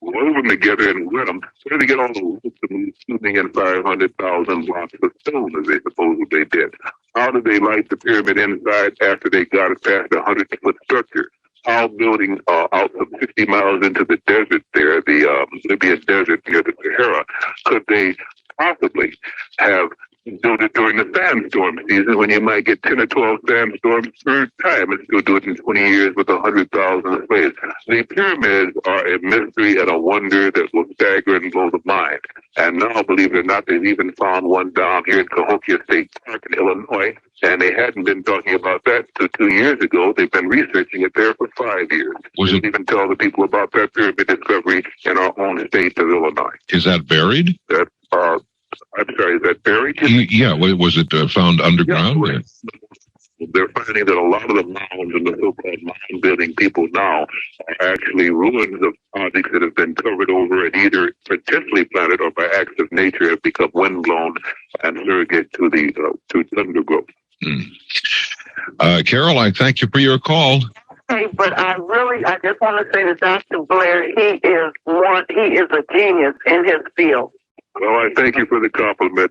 Speaker 2: roll them together and wet them? Where did they get all the ropes to move 2,500,000 blocks of stone, as they supposedly did? How did they light the pyramid inside after they got it past a 100-foot structure? How building out some 50 miles into the desert there, the Libyan desert near the Sahara, could they possibly have built it during the sandstorm season when you might get 10 or 12 sandstorms per time and still do it in 20 years with 100,000 slaves? The pyramids are a mystery and a wonder that will stagger and blow the mind. And now, believe it or not, they've even found one down here in Cahokia State Park in Illinois, and they hadn't been talking about that till 2 years ago. They've been researching it there for 5 years. We didn't even tell the people about that pyramid discovery in our own state of Illinois.
Speaker 11: Is that buried?
Speaker 2: I'm sorry, is that buried?
Speaker 11: Yeah, was it found underground?
Speaker 2: Yeah, they're finding that a lot of the mounds and the so-called mound building people now are actually ruins of objects that have been covered over and either intentionally planted or by acts of nature have become windblown and surrogate to the to thunder growth.
Speaker 11: Carol, I thank you for your call.
Speaker 14: Hey, but I just want to say to Dr. Blair, he is a genius in his field.
Speaker 2: Well, I thank you for the compliment.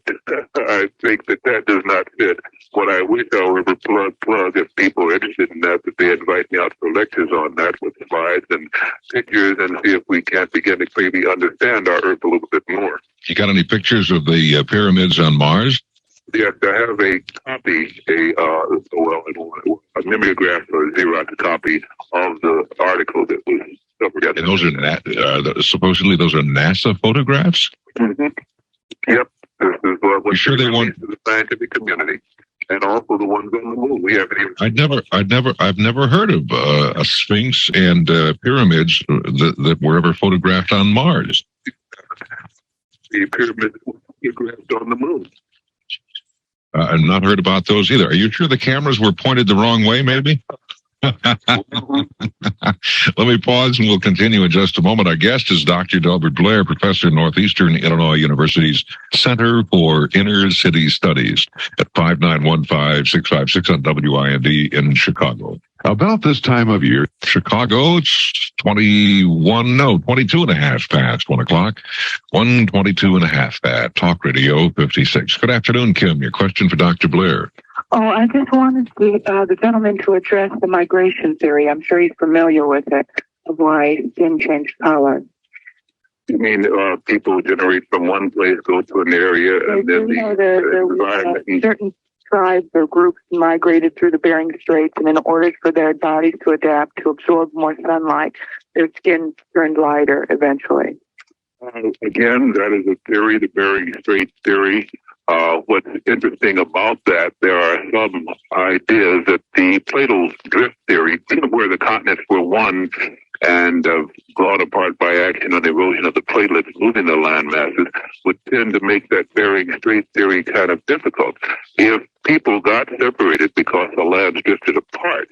Speaker 2: I think that does not fit. What I wish, however, plug, if people are interested in that they invite me out for lectures on that with slides and pictures and see if we can't begin to maybe understand our Earth a little bit more.
Speaker 11: You got any pictures of the pyramids on Mars?
Speaker 2: Yes, I have a copy, a mimeograph or a Xerox copy of the article that was covered.
Speaker 11: And those are supposedly those are NASA photographs?
Speaker 2: Mm-hmm. Yep. This is what
Speaker 11: you sure they want
Speaker 2: to the scientific community, and also the ones on the moon. We haven't even.
Speaker 11: I've never heard of a Sphinx and pyramids that were ever photographed on Mars.
Speaker 2: The pyramids were photographed on the moon.
Speaker 11: I've not heard about those either. Are you sure the cameras were pointed the wrong way, maybe? Let me pause and we'll continue in just a moment. Our guest is Dr. Delbert Blair, professor at Northeastern Illinois University's Center for Inner City Studies at 5915-656 on WIND in Chicago. About this time of year, Chicago, it's 22 and a half past 1 o'clock, 1:22 and a half at Talk Radio 56. Good afternoon, Kim. Your question for Dr. Blair.
Speaker 16: Oh, I just wanted the gentleman to address the migration theory. I'm sure he's familiar with it, of why skin changed color.
Speaker 2: You mean people generate from one place, go to an area, and then
Speaker 16: certain tribes or groups migrated through the Bering Straits, and in order for their bodies to adapt to absorb more sunlight, their skin turned lighter eventually.
Speaker 2: Again, that is a theory, the Bering Strait theory. What's interesting about that, there are some ideas that the Plato's drift theory, where the continents were one and gone apart by action and erosion of the platelets moving the land masses, would tend to make that Bering Strait theory kind of difficult. If people got separated because the lands drifted apart,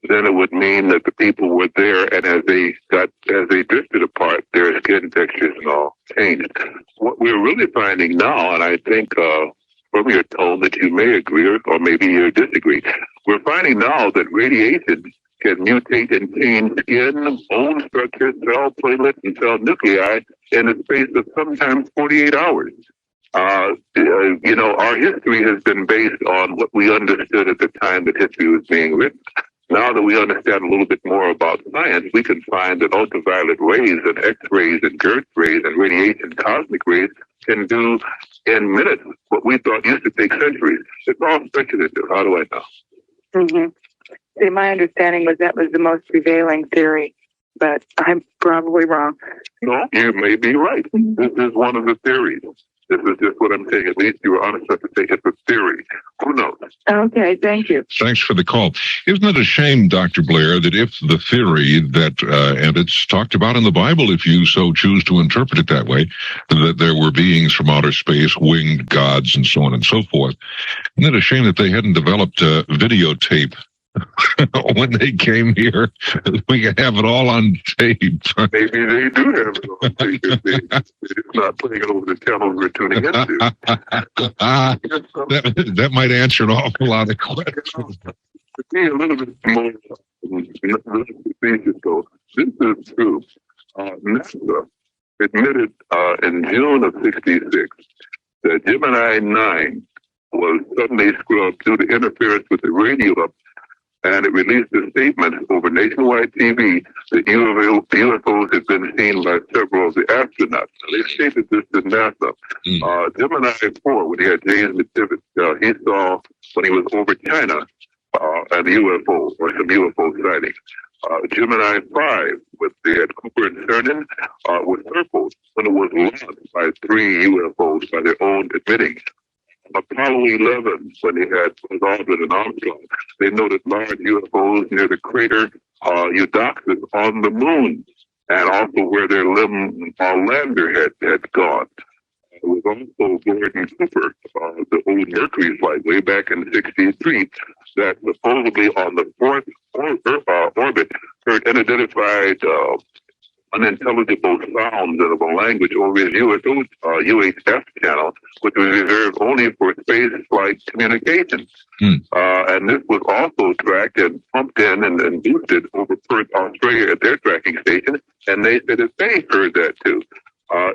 Speaker 2: then it would mean that the people were there, and as they drifted apart, their skin textures and all changed. What we're really finding now, and I think from your tone that you may agree or maybe you disagree, we're finding now that radiation can mutate and change skin, bone structure, cell platelets, and cell nuclei in the space of sometimes 48 hours. Our history has been based on what we understood at the time that history was being written. Now that we understand a little bit more about science, we can find that ultraviolet rays and X-rays and Gertz rays and radiation cosmic rays can do in minutes what we thought used to take centuries. It's all speculative. How do I know?
Speaker 16: Mm-hmm. See, my understanding was that was the most prevailing theory, but I'm probably wrong.
Speaker 2: No, you may be right. This is one of the theories. This is just what I'm saying. At least you were honest enough to say it's a theory. Who knows?
Speaker 16: Okay, thank you.
Speaker 11: Thanks for the call. Isn't it a shame, Dr. Blair, that if the theory that, and it's talked about in the Bible, if you so choose to interpret it that way, that there were beings from outer space, winged gods, and so on and so forth, isn't it a shame that they hadn't developed videotape when they came here? We can have it all on tape.
Speaker 2: Maybe they do have it on tape. They're just not putting it over the channels we're tuning into.
Speaker 11: that might answer an awful lot of questions.
Speaker 2: To be a little bit more facetious, though, this is true. NASA admitted in June of '66 that Gemini 9 was suddenly scrubbed due to interference with the radio, and it released a statement over nationwide TV that UFOs had been seen by several of the astronauts. They stated this to NASA. Gemini 4, when he had James Metaphysic, he saw when he was over China an UFO or some UFO sightings. Gemini 5, with they had Cooper and Cernan, was circled when it was launched by 3 UFOs by their own admitting. Apollo 11, when he had Aldrin and Armstrong, they noted large UFOs near the crater Eudoxus on the moon, and also where their lander had gone. It was also Gordon Cooper, the old Mercury flight way back in '63, that supposedly on the 4th orbit heard unidentified unintelligible sounds of a language over his UHF channel, which was reserved only for space flight communication. And this was also tracked and pumped in and boosted over Perth, Australia at their tracking station, and they said that they heard that too.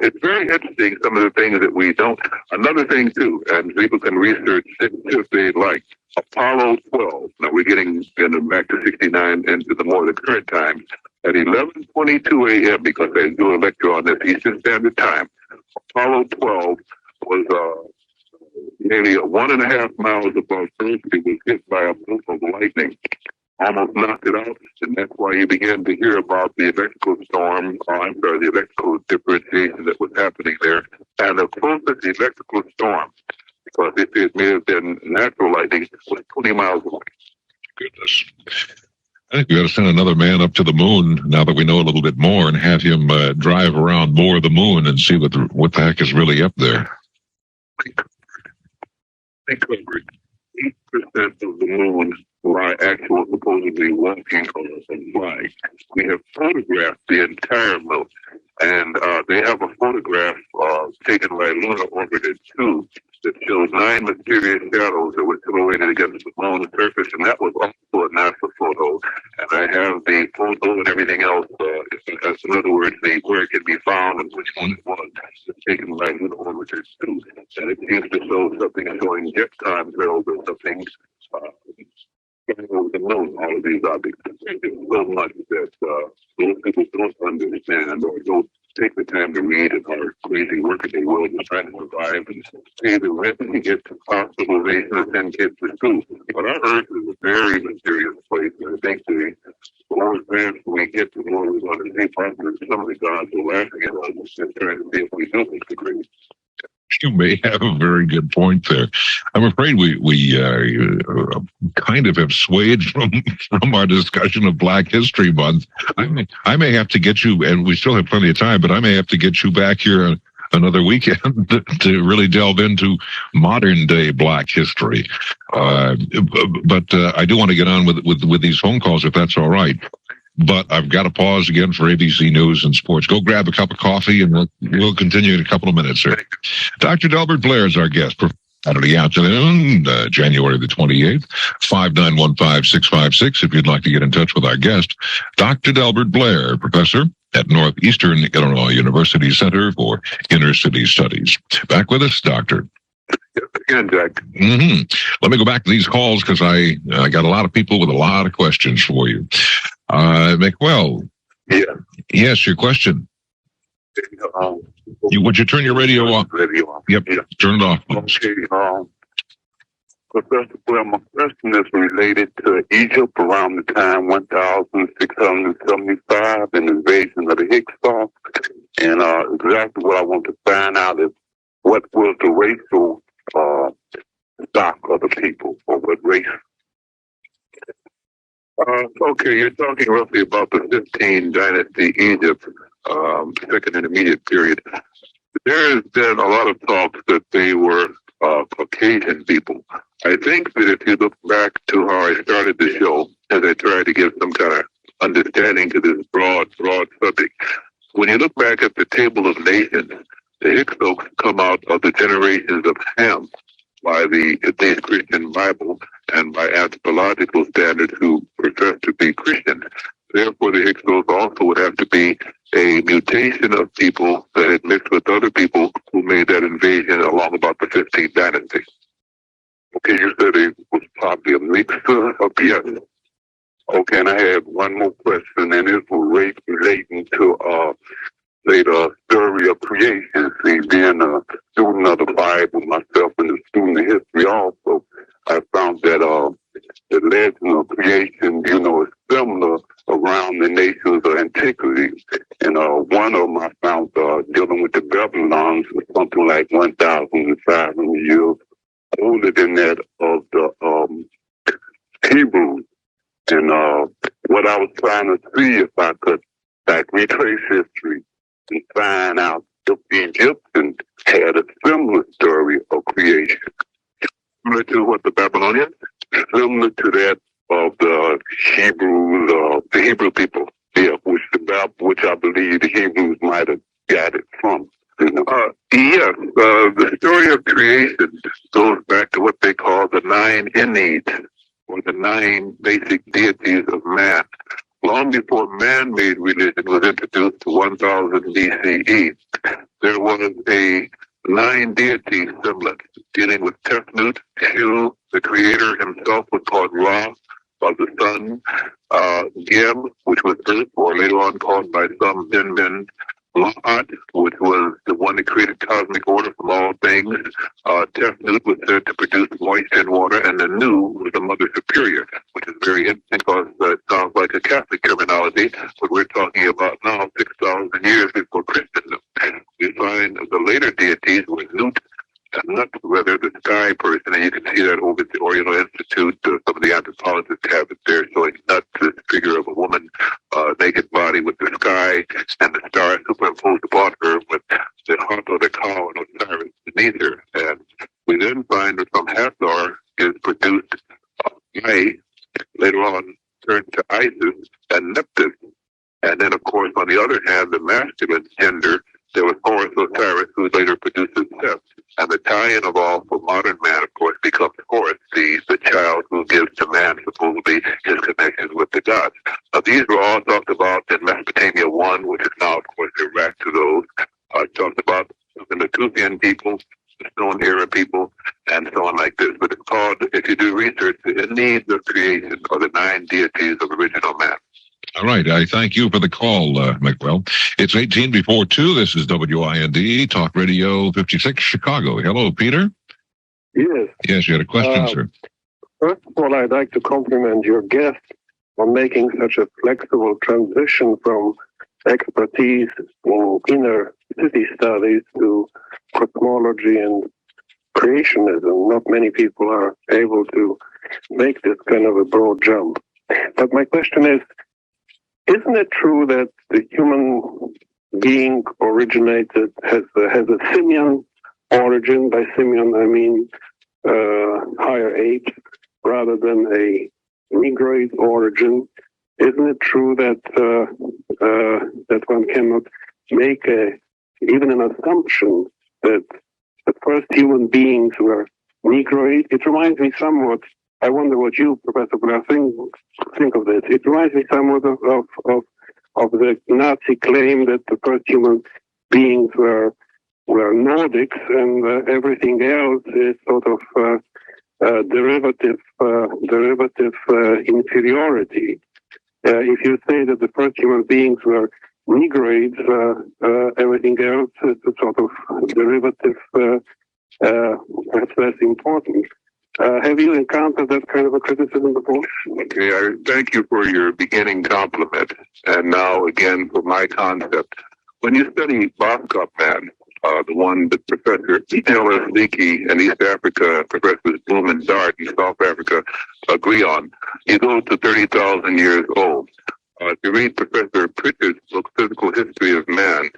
Speaker 2: It's very interesting, some of the things that we don't. Another thing too, and people can research if they like, Apollo 12. Now we're getting back to '69 into the more the current time. At 11:22 a.m., because they do a lecture on this Eastern Standard Time, Apollo 12 was nearly 1.5 miles above Earth. It was hit by a bolt of lightning, almost knocked it out, and that's why you begin to hear about the electrical storm, the electrical differentiation that was happening there. And the closest electrical storm, because it may have been natural lightning, was 20 miles away.
Speaker 11: Goodness. I think we got to send another man up to the moon now that we know a little bit more, and have him drive around more of the moon and see what the heck is really up there.
Speaker 2: They covered 8% of the moon lie actual supposedly walking and flying. We have photographed the entire moon, and they have a photograph taken by Lunar Orbiter 2 that shows 9 mysterious shadows that were silhouetted against the moon's surface, and that was also a NASA photo. And I have the photo and everything else. In other words, where it can be found and which one it was. It's taken by Lunar Orbiter 2, and it seems to show something showing jet time trails or something. The moon, all of these objects. There's so much that those people don't understand or don't take the time to read in our crazy workaday world and trying to survive and pay the rent and get to hospitalization and send kids to school. But our Earth is a very mysterious place, and I think the more advanced we get, the more we want to take part in some of the gods are laughing at us and trying to see if we don't make the grade.
Speaker 11: You may have a very good point there. I'm afraid we kind of have swayed from our discussion of Black History Month. I may have to get you, and we still have plenty of time, but I may have to get you back here another weekend to really delve into modern day Black history. But I do want to get on with these phone calls, if that's all right. But I've got to pause again for ABC News and Sports. Go grab a cup of coffee, and we'll continue in a couple of minutes, sir. Dr. Delbert Blair is our guest. Saturday afternoon, January the 28th, 5915656. If you'd like to get in touch with our guest, Dr. Delbert Blair, professor at Northeastern Illinois University Center for Inner City Studies. Back with us, Doctor.
Speaker 2: Again, Jack.
Speaker 11: Let me go back to these calls because I got a lot of people with a lot of questions for you. McWell.
Speaker 2: Yeah.
Speaker 11: Yes, your question. Would you turn your radio off?
Speaker 2: Radio off.
Speaker 11: Yep.
Speaker 2: Yeah.
Speaker 11: Turn it off.
Speaker 2: Okay. Professor Blair, my question is related to Egypt around the time 1675 and the invasion of the Hyksos. And exactly what I want to find out is what was the racial stock of the people, or what race? Okay, you're talking roughly about the 15th dynasty Egypt, second intermediate period. There has been a lot of talk that they were Caucasian people. I think that if you look back to how I started the show, as I tried to give some kind of understanding to this broad subject, when you look back at the table of nations, the Hyksos come out of the generations of Ham by the Christian Bible and by anthropological standards who profess to be Christian. Therefore, the Hyksos also would have to be a mutation of people that had mixed with other people who made that invasion along about the 15th dynasty. Okay, you said it was probably a mixture of yes. Okay, and I have one more question, and it was relating to say the story of creation. See, being a student of the Bible myself and a student of history also, I found that the legend of creation, you know, is similar around the nations of antiquity. And one of them I found dealing with the Babylons was something like 1,500 years older than that of the Hebrews. And what I was trying to see if I could like retrace history and find out if the Egyptians had a similar story of creation, similar to what the Babylonians, similar to that of the Hebrews, the Hebrew people, yeah, which I believe the Hebrews might have got it from. You know? Yes, the story of creation goes back to what they call the 9 Enneads, or the 9 basic deities of man. Long before man-made religion was introduced to 1000 BCE, there was a 9 deity semblance dealing with Tefnut, Shu, the creator himself was called Ra, of the sun, Geb, which was earth, or later on called by some Bin, Ma'at, which was the one that created cosmic order from all things. Tefnut was said to produce moisture and water, and the Nu was the mother superior, which is very interesting because it sounds like a Catholic terminology, but we're talking about now 6,000 years before Christendom. We find the later deities were Nut, Nut, whether the sky person, and you can see that over at the Oriental Institute. Some of the anthropologists have it there showing Nut, this figure of a woman, naked body with the sky and the stars superimposed upon her with the heart of the cow and Osiris beneath her. And we then find that from Hathor is produced May, later on turned to Isis and Nephthys. And then, of course, on the other hand, the masculine gender, there was Horus Osiris, who later produces Seth. And the tie-in of all for modern man, of course, becomes Horus, the child who gives to man supposedly his connections with the gods. Now, these were all talked about in Mesopotamia 1, which is now, of course, Iraq to those. Talked about the Natufian people, the Stone Era people, and so on like this. But it's called, if you do research, the Enneads of creation, or the 9 deities of original man.
Speaker 11: All right. I thank you for the call, McWell. It's 18 before 2. This is WIND, Talk Radio 56, Chicago. Hello, Peter.
Speaker 17: Yes.
Speaker 11: Yes, you had a question, sir.
Speaker 17: First of all, I'd like to compliment your guest on making such a flexible transition from expertise in inner city studies to cosmology and creationism. Not many people are able to make this kind of a broad jump. But my question is, isn't it true that the human being originated, has a simian origin? By simian, I mean higher ape rather than a Negroid origin. Isn't it true that that one cannot make even an assumption that the first human beings were Negroid? It reminds me somewhat. I wonder what you, Professor Blair, think of this. It reminds me somewhat of the Nazi claim that the first human beings were Nordics, and everything else is sort of derivative inferiority. If you say that the first human beings were Negroids, everything else is a sort of derivative, perhaps less important. Have you encountered that kind of a criticism before?
Speaker 2: Okay, I thank you for your beginning compliment. And now again for my concept. When you study Boscop Man, the one that Professor Taylor Leakey in East Africa, Professors Bloom and Dart in South Africa agree on, you go to 30,000 years old. If you read Professor Pritchard's book, Physical History of Man,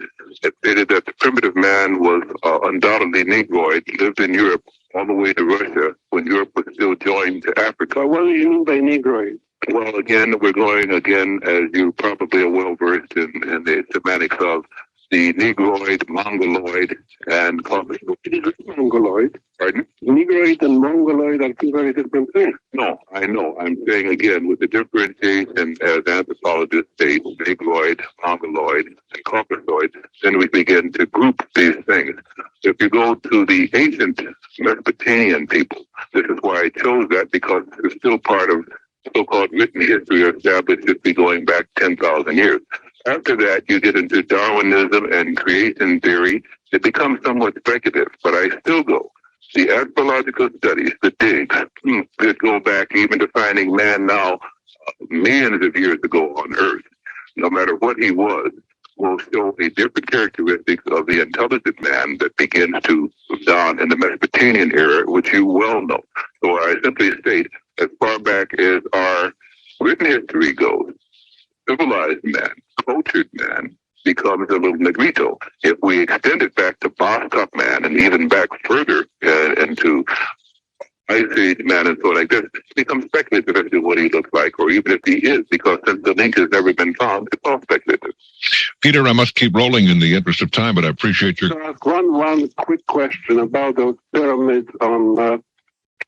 Speaker 2: it stated that the primitive man was undoubtedly Negroid, lived in Europe all the way to Russia when Europe was still joined to Africa.
Speaker 17: What do you mean by Negroid?
Speaker 2: Well, again, we're going again, as you probably are well versed in the semantics of the Negroid, Mongoloid, and
Speaker 17: Mongoloid?
Speaker 2: Pardon?
Speaker 17: Negroid and Mongoloid are two very different things.
Speaker 2: No, I know. I'm saying again, with the differentiation as anthropologists say, Negroid, Mongoloid, and Caucasoid, then we begin to group these things. If you go to the ancient Mesopotamian people, this is why I chose that, because it's still part of so-called written history or established history going back 10,000 years. After that, you get into Darwinism and creation theory. It becomes somewhat speculative, but I still go. The anthropological studies, the digs, that go back even to finding man now millions of years ago on Earth, no matter what he was, will show a different characteristics of the intelligent man that begins to dawn in the Mesopotamian era, which you well know. So I simply state, as far back as our written history goes, civilized man, cultured man, becomes a little negrito. If we extend it back to Boscop man and even back further into Ice Age man and so like this, it becomes speculative as to what he looks like, or even if he is, because since the link has never been found, it's all speculative.
Speaker 11: Peter, I must keep rolling in the interest of time, but I appreciate your...
Speaker 17: So ask one quick question about those pyramids on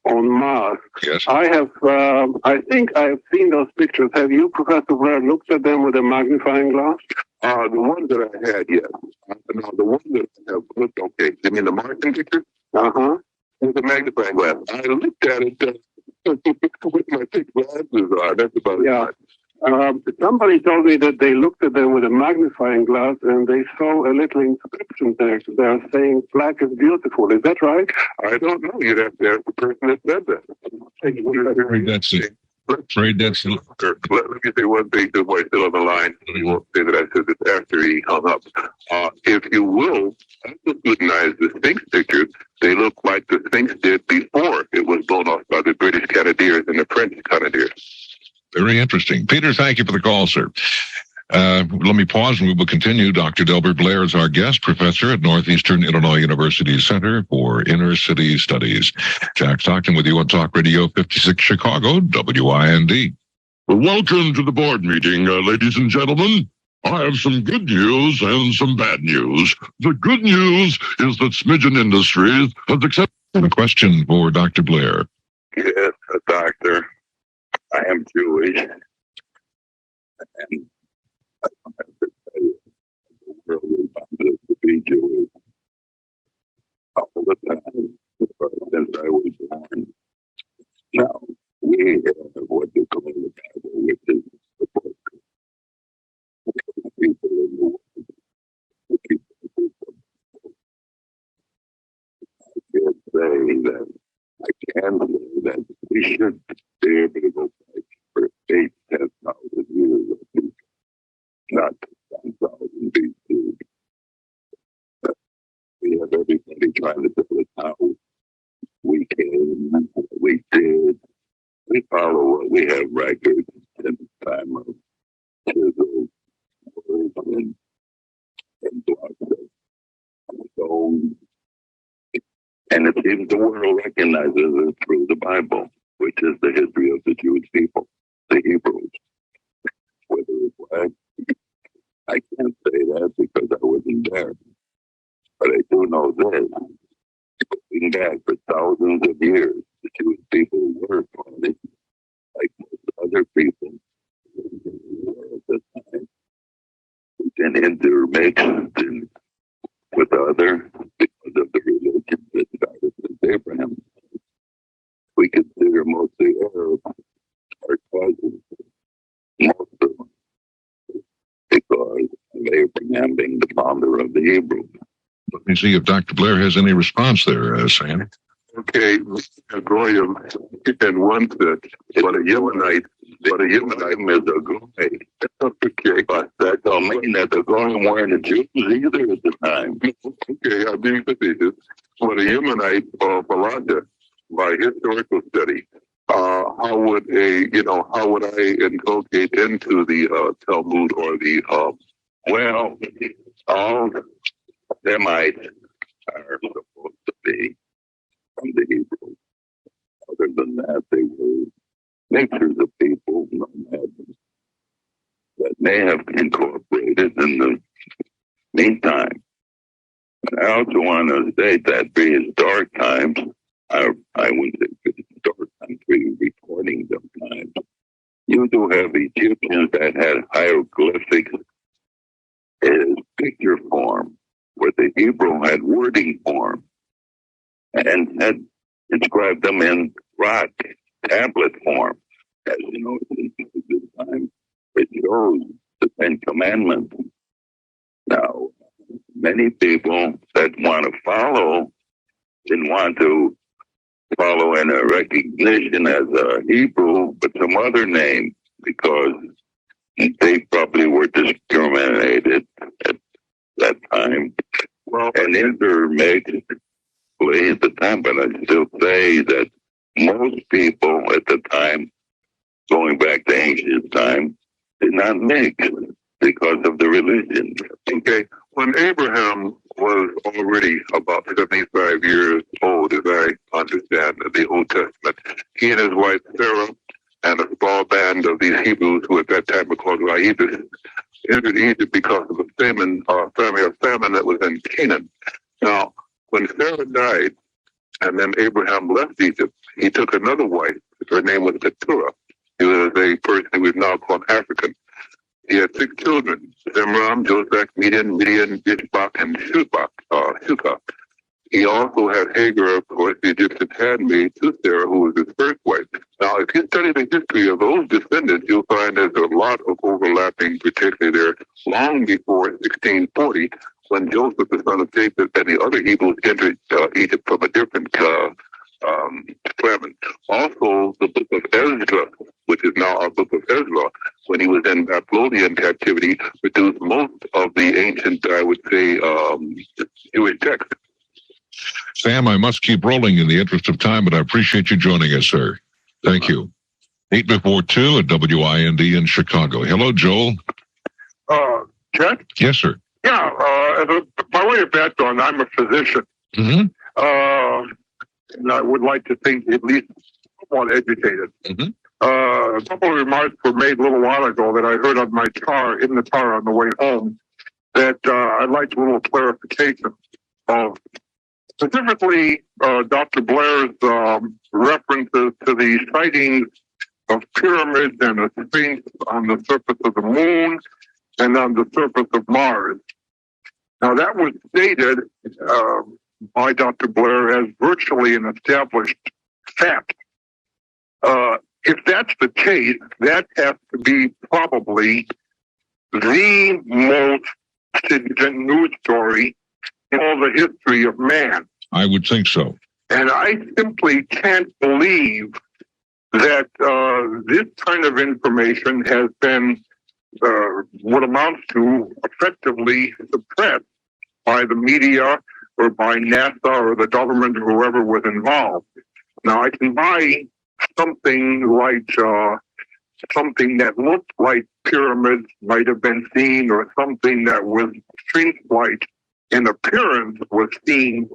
Speaker 17: Mars.
Speaker 11: Yes.
Speaker 17: I think I have seen those pictures. Have you, Professor Blair, looked at them with a magnifying glass?
Speaker 2: The ones that I had, yes. No, the ones that I have looked, okay. You mean the Martian picture?
Speaker 17: Uh-huh.
Speaker 2: With a magnifying glass. I looked at it with my thick glasses on. That's about it.
Speaker 17: Somebody told me that they looked at them with a magnifying glass and they saw a little inscription there. They're saying black is beautiful. Is that right?
Speaker 2: I don't know. You'd have to ask the person that said that.
Speaker 11: Afraid that's it.
Speaker 2: Let me say one thing to why still on the line. We won't say that I said this after he hung up. If you will, scrutinize the Sphinx pictures. They look like the Sphinx did before it was blown off by the British Canadiers and the French Canadiers.
Speaker 11: Very interesting. Peter, thank you for the call, sir. Let me pause and we will continue. Dr. Delbert Blair is our guest, professor at Northeastern Illinois University Center for Inner City Studies. Jack Stockton with you on Talk Radio 56 Chicago, WIND.
Speaker 18: Welcome to the board meeting, ladies and gentlemen. I have some good news and some bad news. The good news is that Smidgen Industries has accepted...
Speaker 11: A question for Dr. Blair.
Speaker 2: Yes, doctor. I am Jewish. And I don't have to say the world is wanted to be Jewish all the time since I was born. Now, we have what they call the Bible, which is the book. The people in the world, the people. I can say that we should be able to go back for 8,000-10,000 years, not 10,000 BC. We have everybody trying to tell us how we came, what we did. We follow what we have records in the time of chisels, words, and blocks of stone. And it seems the world recognizes it through the Bible, which is the history of the Jewish people, the Hebrews. Whether it's right, I can't say that because I wasn't there. But I do know this. Looking back for thousands of years, the Jewish people were taught, like most other people in the world at the time, and intermixed with other because of the religion that started with Abraham. We consider most of the Arabs our cousins, most of them, because of
Speaker 11: the Hebrew. Let me see if Dr. Blair has any response there, Sam.
Speaker 2: Okay, Goyim in one sense, but a Yemenite is a Goy. Okay, but that don't mean that the Goyim weren't the Jews either at the time. Okay, I'm being facetious. But a Yemenite or Balada, by historical study, how would I inculcate into the Talmud or the well, all Semites are supposed to be from the Hebrew. Other than that, they were mixtures of people, nomads, that may have incorporated in the meantime. And I also want to state that prehistoric times, I wouldn't say prehistoric times, recording sometimes, you do have Egyptians that had hieroglyphics in picture form, where the Hebrew had wording form, and had inscribed them in rock tablet form. As you know, since this time, it shows the Ten Commandments. Now, many people that want to follow didn't want to follow in a recognition as a Hebrew, but some other name, because they probably were discriminated at that time. Well, and intermixed at the time, but I still say that most people at the time, going back to ancient time, did not mix because of the religion. Okay, when Abraham was already about 75 years old, as I understand the Old Testament, he and his wife Sarah and a small band of these Hebrews, who at that time were called Rahidas, entered Egypt because of a famine that was in Canaan. Now, when Sarah died, and then Abraham left Egypt, he took another wife. Her name was Keturah. He was a person we now call African. He had 6 children: Zimram, Joshak, Midian, Ishbak, and Shukah. He also had Hagar, of course, the Egyptian handmaid, to Sarah, who was his first wife. Now, if you study the history of those descendants, you'll find there's a lot of overlapping, particularly there, long before 1640, when Joseph, the son of Jacob, and the other Hebrews entered Egypt from a different famine. Also, the book of Ezra, which is now our book of Ezra, when he was in Babylonian captivity, produced most of the ancient, I would say, Jewish text.
Speaker 11: Sam, I must keep rolling in the interest of time, but I appreciate you joining us, sir. Thank you. 8 before 2 at WIND in Chicago. Hello, Joel.
Speaker 13: Chet?
Speaker 11: Yes, sir.
Speaker 13: Yeah, by way of background, I'm a physician.
Speaker 11: Mm-hmm.
Speaker 13: And I would like to think at least somewhat educated.
Speaker 11: Mm-hmm.
Speaker 13: A couple of remarks were made a little while ago that I heard on my car, in the car on the way home, that I'd like a little clarification of. Specifically, Dr. Blair's references to the sightings of pyramids and a sphinx on the surface of the moon and on the surface of Mars. Now, that was stated by Dr. Blair as virtually an established fact. If that's the case, that has to be probably the most significant news story in all the history of man.
Speaker 11: I would think so.
Speaker 13: And I simply can't believe that this kind of information has been what amounts to effectively suppressed by the media or by NASA or the government or whoever was involved. Now, I can buy something like something that looked like pyramids might have been seen, or something that was sphinx-like in appearance was seen.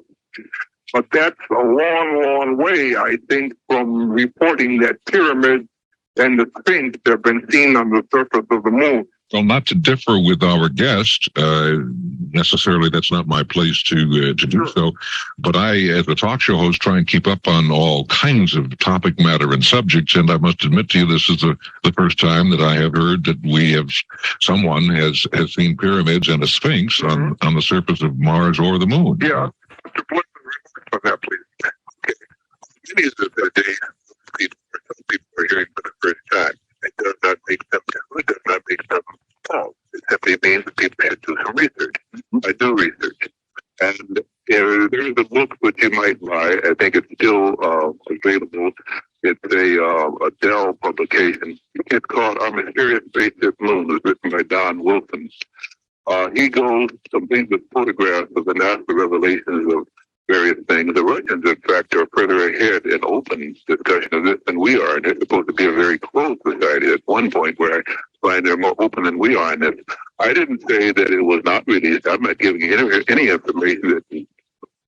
Speaker 13: But that's a long, long way, I think, from reporting that pyramids and the Sphinx have been seen on the surface of the moon.
Speaker 11: Well, not to differ with our guest, necessarily that's not my place to do so, but I, as a talk show host, try and keep up on all kinds of topic matter and subjects, and I must admit to you, this is the first time that I have heard that someone has seen pyramids and a Sphinx on the surface of Mars or the moon.
Speaker 13: Yeah. On that, please. Okay.
Speaker 2: Many of the days, people are hearing for the first time. It does not make them true. It does not make them false. It simply means that people should do some research. I do research. think it's still available. It's a Dell publication. It's called Our Mysterious Spaceship Moon. It's written by Don Wilson. He goes complete with photographs of the NASA revelations of various things. The Russians, in fact, are further ahead in open discussion of this than we are. And they're supposed to be a very closed society at one point, where I find they're more open than we are in this. I didn't say that it was not released. I'm not giving you any information that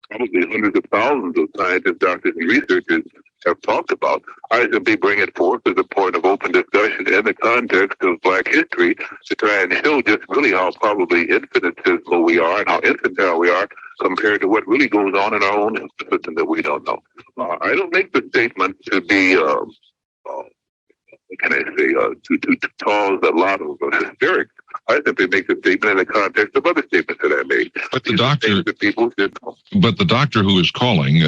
Speaker 2: probably hundreds of thousands of scientists, doctors, and researchers have talked about. I simply bring it forth as a point of open discussion in the context of Black history to try and show just really how probably infinitesimal we are and how infantile we are compared to what really goes on in our own system that we don't know. I don't make the statement to be, what can I say, to cause a lot of hysterics. I simply make the statement in the context of other statements that I made.
Speaker 11: But the doctor who is calling,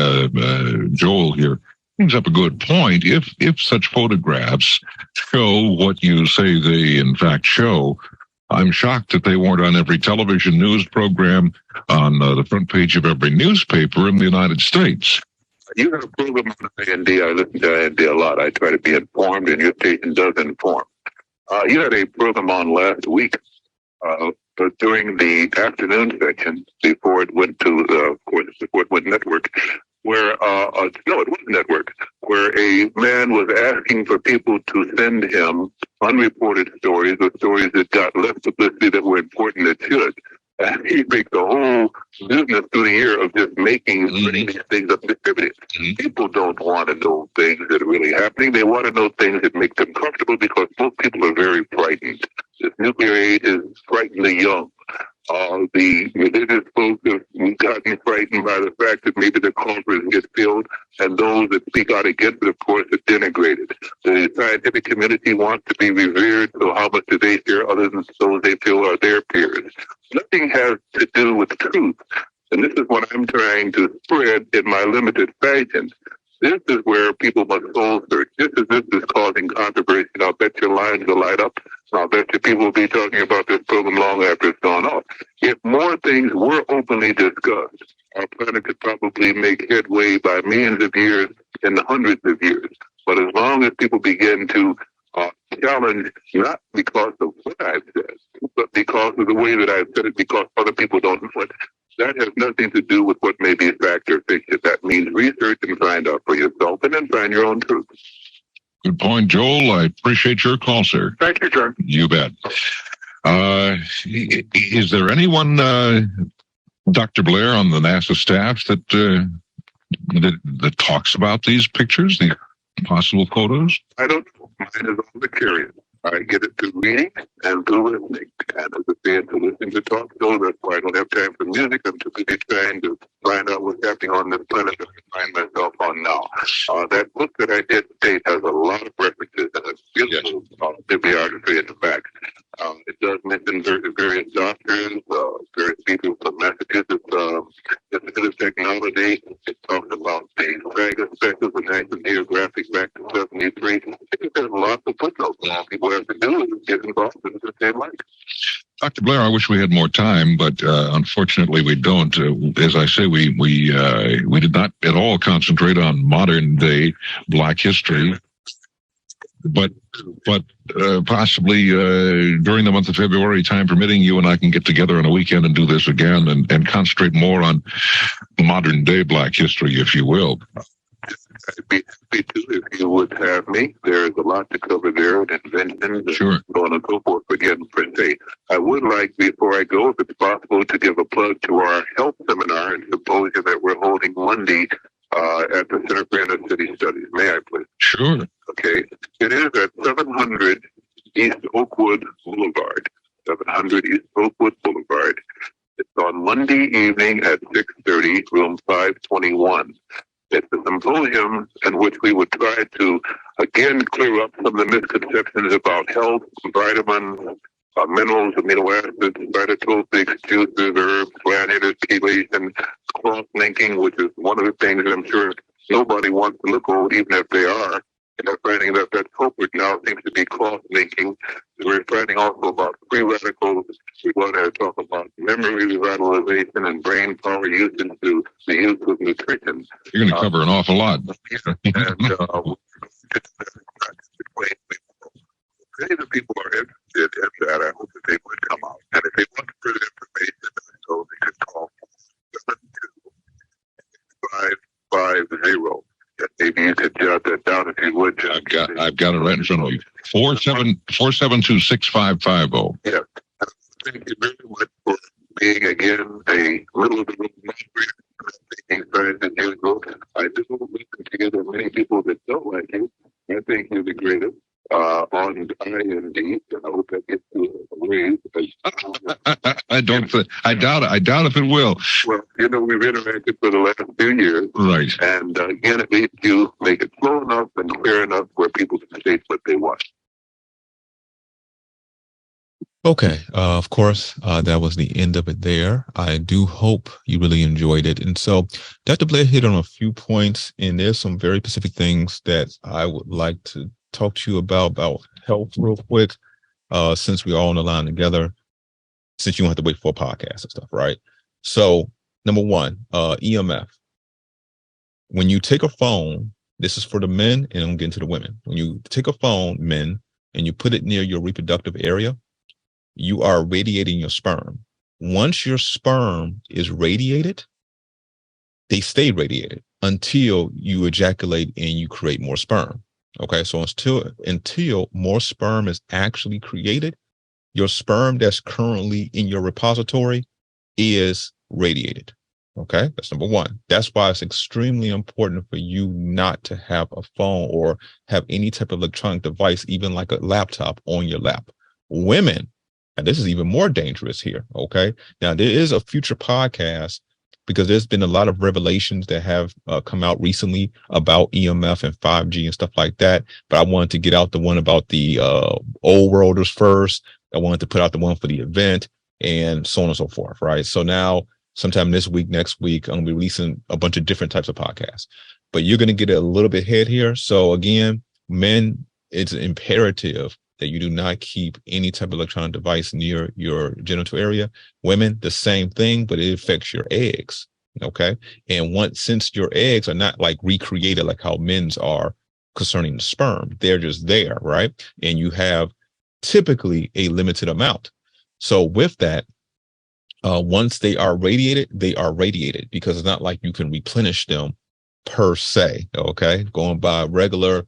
Speaker 11: Joel here, brings up a good point. If such photographs show what you say they in fact show, I'm shocked that they weren't on every television news program, on the front page of every newspaper in the United States.
Speaker 2: You have a program on IND. I listen to IND a lot. I try to be informed, and your station does inform. You had a program on last week during the afternoon section before it went to, of course, before it went network, where, no, it was network, where a man was asking for people to send him unreported stories or stories that got less publicity that were important that should. And he makes a whole business through the year of just putting these things up distributed. People don't want to know things that are really happening. They want to know things that make them comfortable, because most people are very frightened. This nuclear age is frighteningly young. The religious folks have gotten frightened by the fact that maybe the coffers get filled, and those that speak out against it, of course, are denigrated. The scientific community wants to be revered, so how much do they fear other than those they feel are their peers? Nothing has to do with truth, and this is what I'm trying to spread in my limited fashion. This is where people must soul search. This is causing controversy, and I'll bet your lines will light up. I'll bet you people will be talking about this program long after it's gone off. If more things were openly discussed, our planet could probably make headway by millions of years and hundreds of years. But as long as people begin to challenge, not because of what I've said, but because of the way that I've said it, because other people don't know it, that has nothing to do with what may be fact or fiction. That means research and find out for yourself, and then find your own truth.
Speaker 11: Good point, Joel. I appreciate your call, sir.
Speaker 2: Thank you, John.
Speaker 11: You bet. Is there anyone, Dr. Blair, on the NASA staff that talks about these pictures, the possible photos?
Speaker 2: I don't know. Mine is all the curious. I get it through reading and through listening. And as a fan to listening to talk shows, that's why I don't have time for music. I'm too busy trying to find out what's happening on this planet that I find myself on now. That book that I did today has a lot of references and a beautiful bibliography in the back. It does mention various doctors, various people from Massachusetts Institute of Technology. It talks about the Dragon Spectrum of National Geographic back to 73. I think there's lots of footnotes. All people have to do is get involved in the same life.
Speaker 11: Dr. Blair, I wish we had more time, but unfortunately we don't. As I say, we did not at all concentrate on modern day Black history, but possibly during the month of February, time permitting, you and I can get together on a weekend and do this again and concentrate more on modern day Black history, if you will.
Speaker 2: I'd be happy to if you would have me. There's a lot to cover there, and inventions,
Speaker 11: sure,
Speaker 2: and so on and so forth. But again, per se, I would like, before I go, if it's possible, to give a plug to our health seminar and symposium that we're holding Monday at the Center for Inner City Studies. May I, please?
Speaker 11: Sure.
Speaker 2: Okay. It is at 700 East Oakwood Boulevard. 700 East Oakwood Boulevard. It's on Monday evening at 6:30, room 521. It's a symposium in which we would try to, again, clear up some of the misconceptions about health, vitamins, minerals, amino acids, phytotoxics, juices, herbs, plant chelation, cross-linking, which is one of the things that I'm sure nobody wants to look old, even if they are. And they're finding that that culprit now seems to be cross-linking. We're finding also about free radicals. We want to talk about memory revitalization and brain power used into the use of nutrition.
Speaker 11: You're going to cover an awful lot.
Speaker 2: Many of the people are interested in that. I hope that they would come out. And if they want further information, so they could call 72550. Maybe you could jot that down if you would.
Speaker 11: I've got it right in front of you. 472-6550.
Speaker 2: Yeah. Thank you very much for being again a middle of the room moderator, taking sides as usual. I do listen to you. There are many people that don't like you. I think you're the greatest. On IND, and I hope that gets to a raise.
Speaker 11: I doubt if it will.
Speaker 2: Well, you know, we've interacted for the last few years.
Speaker 11: Right.
Speaker 2: And again, at least you make it slow enough and clear enough where people can state what they want.
Speaker 5: Okay. Of course, that was the end of it there. I do hope you really enjoyed it. And so Dr. Blair hit on a few points, and there's some very specific things that I would like to talk to you about health real quick, since we're all on the line together, since you don't have to wait for a podcast and stuff, right? So number one, EMF. When you take a phone, this is for the men, and I'm getting to the women. When you take a phone, men, and you put it near your reproductive area, you are radiating your sperm. Once your sperm is radiated, they stay radiated until you ejaculate and you create more sperm. Okay, so until more sperm is actually created, your sperm that's currently in your repository is radiated. Okay, that's number one. That's why it's extremely important for you not to have a phone or have any type of electronic device, even like a laptop, on your lap. Women, and this is even more dangerous here. Okay, now there is a future podcast, because there's been a lot of revelations that have come out recently about EMF and 5G and stuff like that. But I wanted to get out the one about the old worlders first. I wanted to put out the one for the event and so on and so forth, right? So now, sometime this week, next week, I'm going to be releasing a bunch of different types of podcasts. But you're going to get a little bit ahead here. So again, men, it's imperative that you do not keep any type of electronic device near your genital area. Women, the same thing, but it affects your eggs. Okay. And since your eggs are not like recreated like how men's are concerning the sperm, they're just there, right? And you have typically a limited amount. So with that, once they are radiated, because it's not like you can replenish them per se. Okay. Going by regular,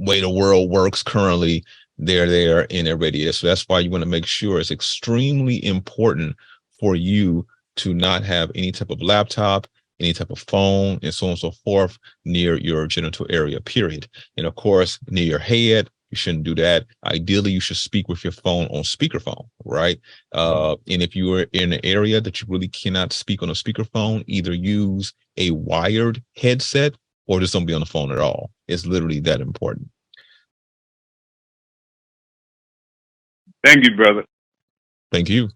Speaker 5: way the world works currently, they're there and they're radiated. So that's why you want to make sure it's extremely important for you to not have any type of laptop, any type of phone, and so on and so forth near your genital area, period. And of course, near your head, you shouldn't do that. Ideally, you should speak with your phone on speakerphone, right? And if you are in an area that you really cannot speak on a speakerphone, either use a wired headset or just don't be on the phone at all. It's literally that important.
Speaker 19: Thank you, brother.
Speaker 5: Thank you.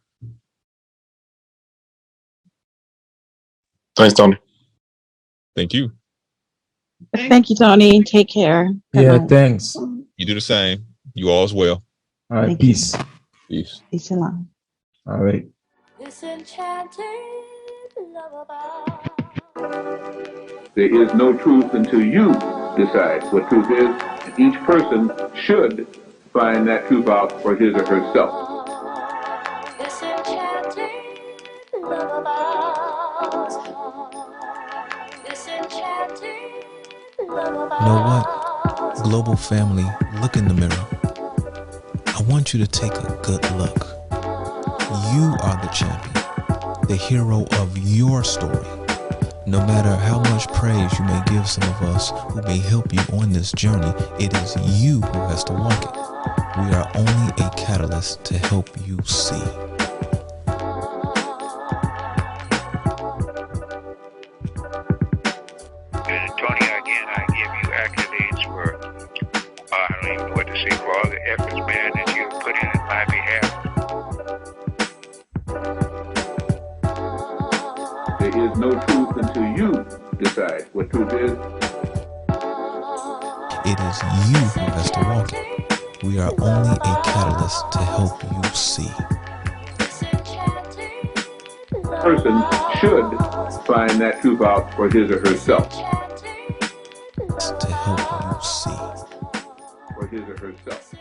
Speaker 6: Thanks, Tony.
Speaker 5: Thank you.
Speaker 20: Thank you, Tony. Take care.
Speaker 7: Yeah, thanks.
Speaker 5: You do the same. You all as well.
Speaker 7: All right,
Speaker 20: Thank
Speaker 7: peace.
Speaker 5: Peace.
Speaker 20: Peace and love.
Speaker 7: All right.
Speaker 1: This enchanted lullaby.
Speaker 21: There is no truth until you decide what truth is, and each person should find that truth out for his or herself.
Speaker 1: This enchanted lullaby. This enchanted lullaby.
Speaker 3: You know what? Global family, look in the mirror. I want you to take a good look. You are the champion, the hero of your story. No matter how much praise you may give some of us who may help you on this journey, it is you who has to walk it. We are only a catalyst to help you see.
Speaker 4: Tony, again, I give you accolades for, I don't even know what to say, for all the efforts, man, that you have put in my behalf.
Speaker 21: There is no truth until you decide what truth is,
Speaker 3: it is you who has to walk it. We are only a catalyst to help you see.
Speaker 21: Person should find that truth out for his or herself.
Speaker 3: To help you see.
Speaker 21: For his or herself.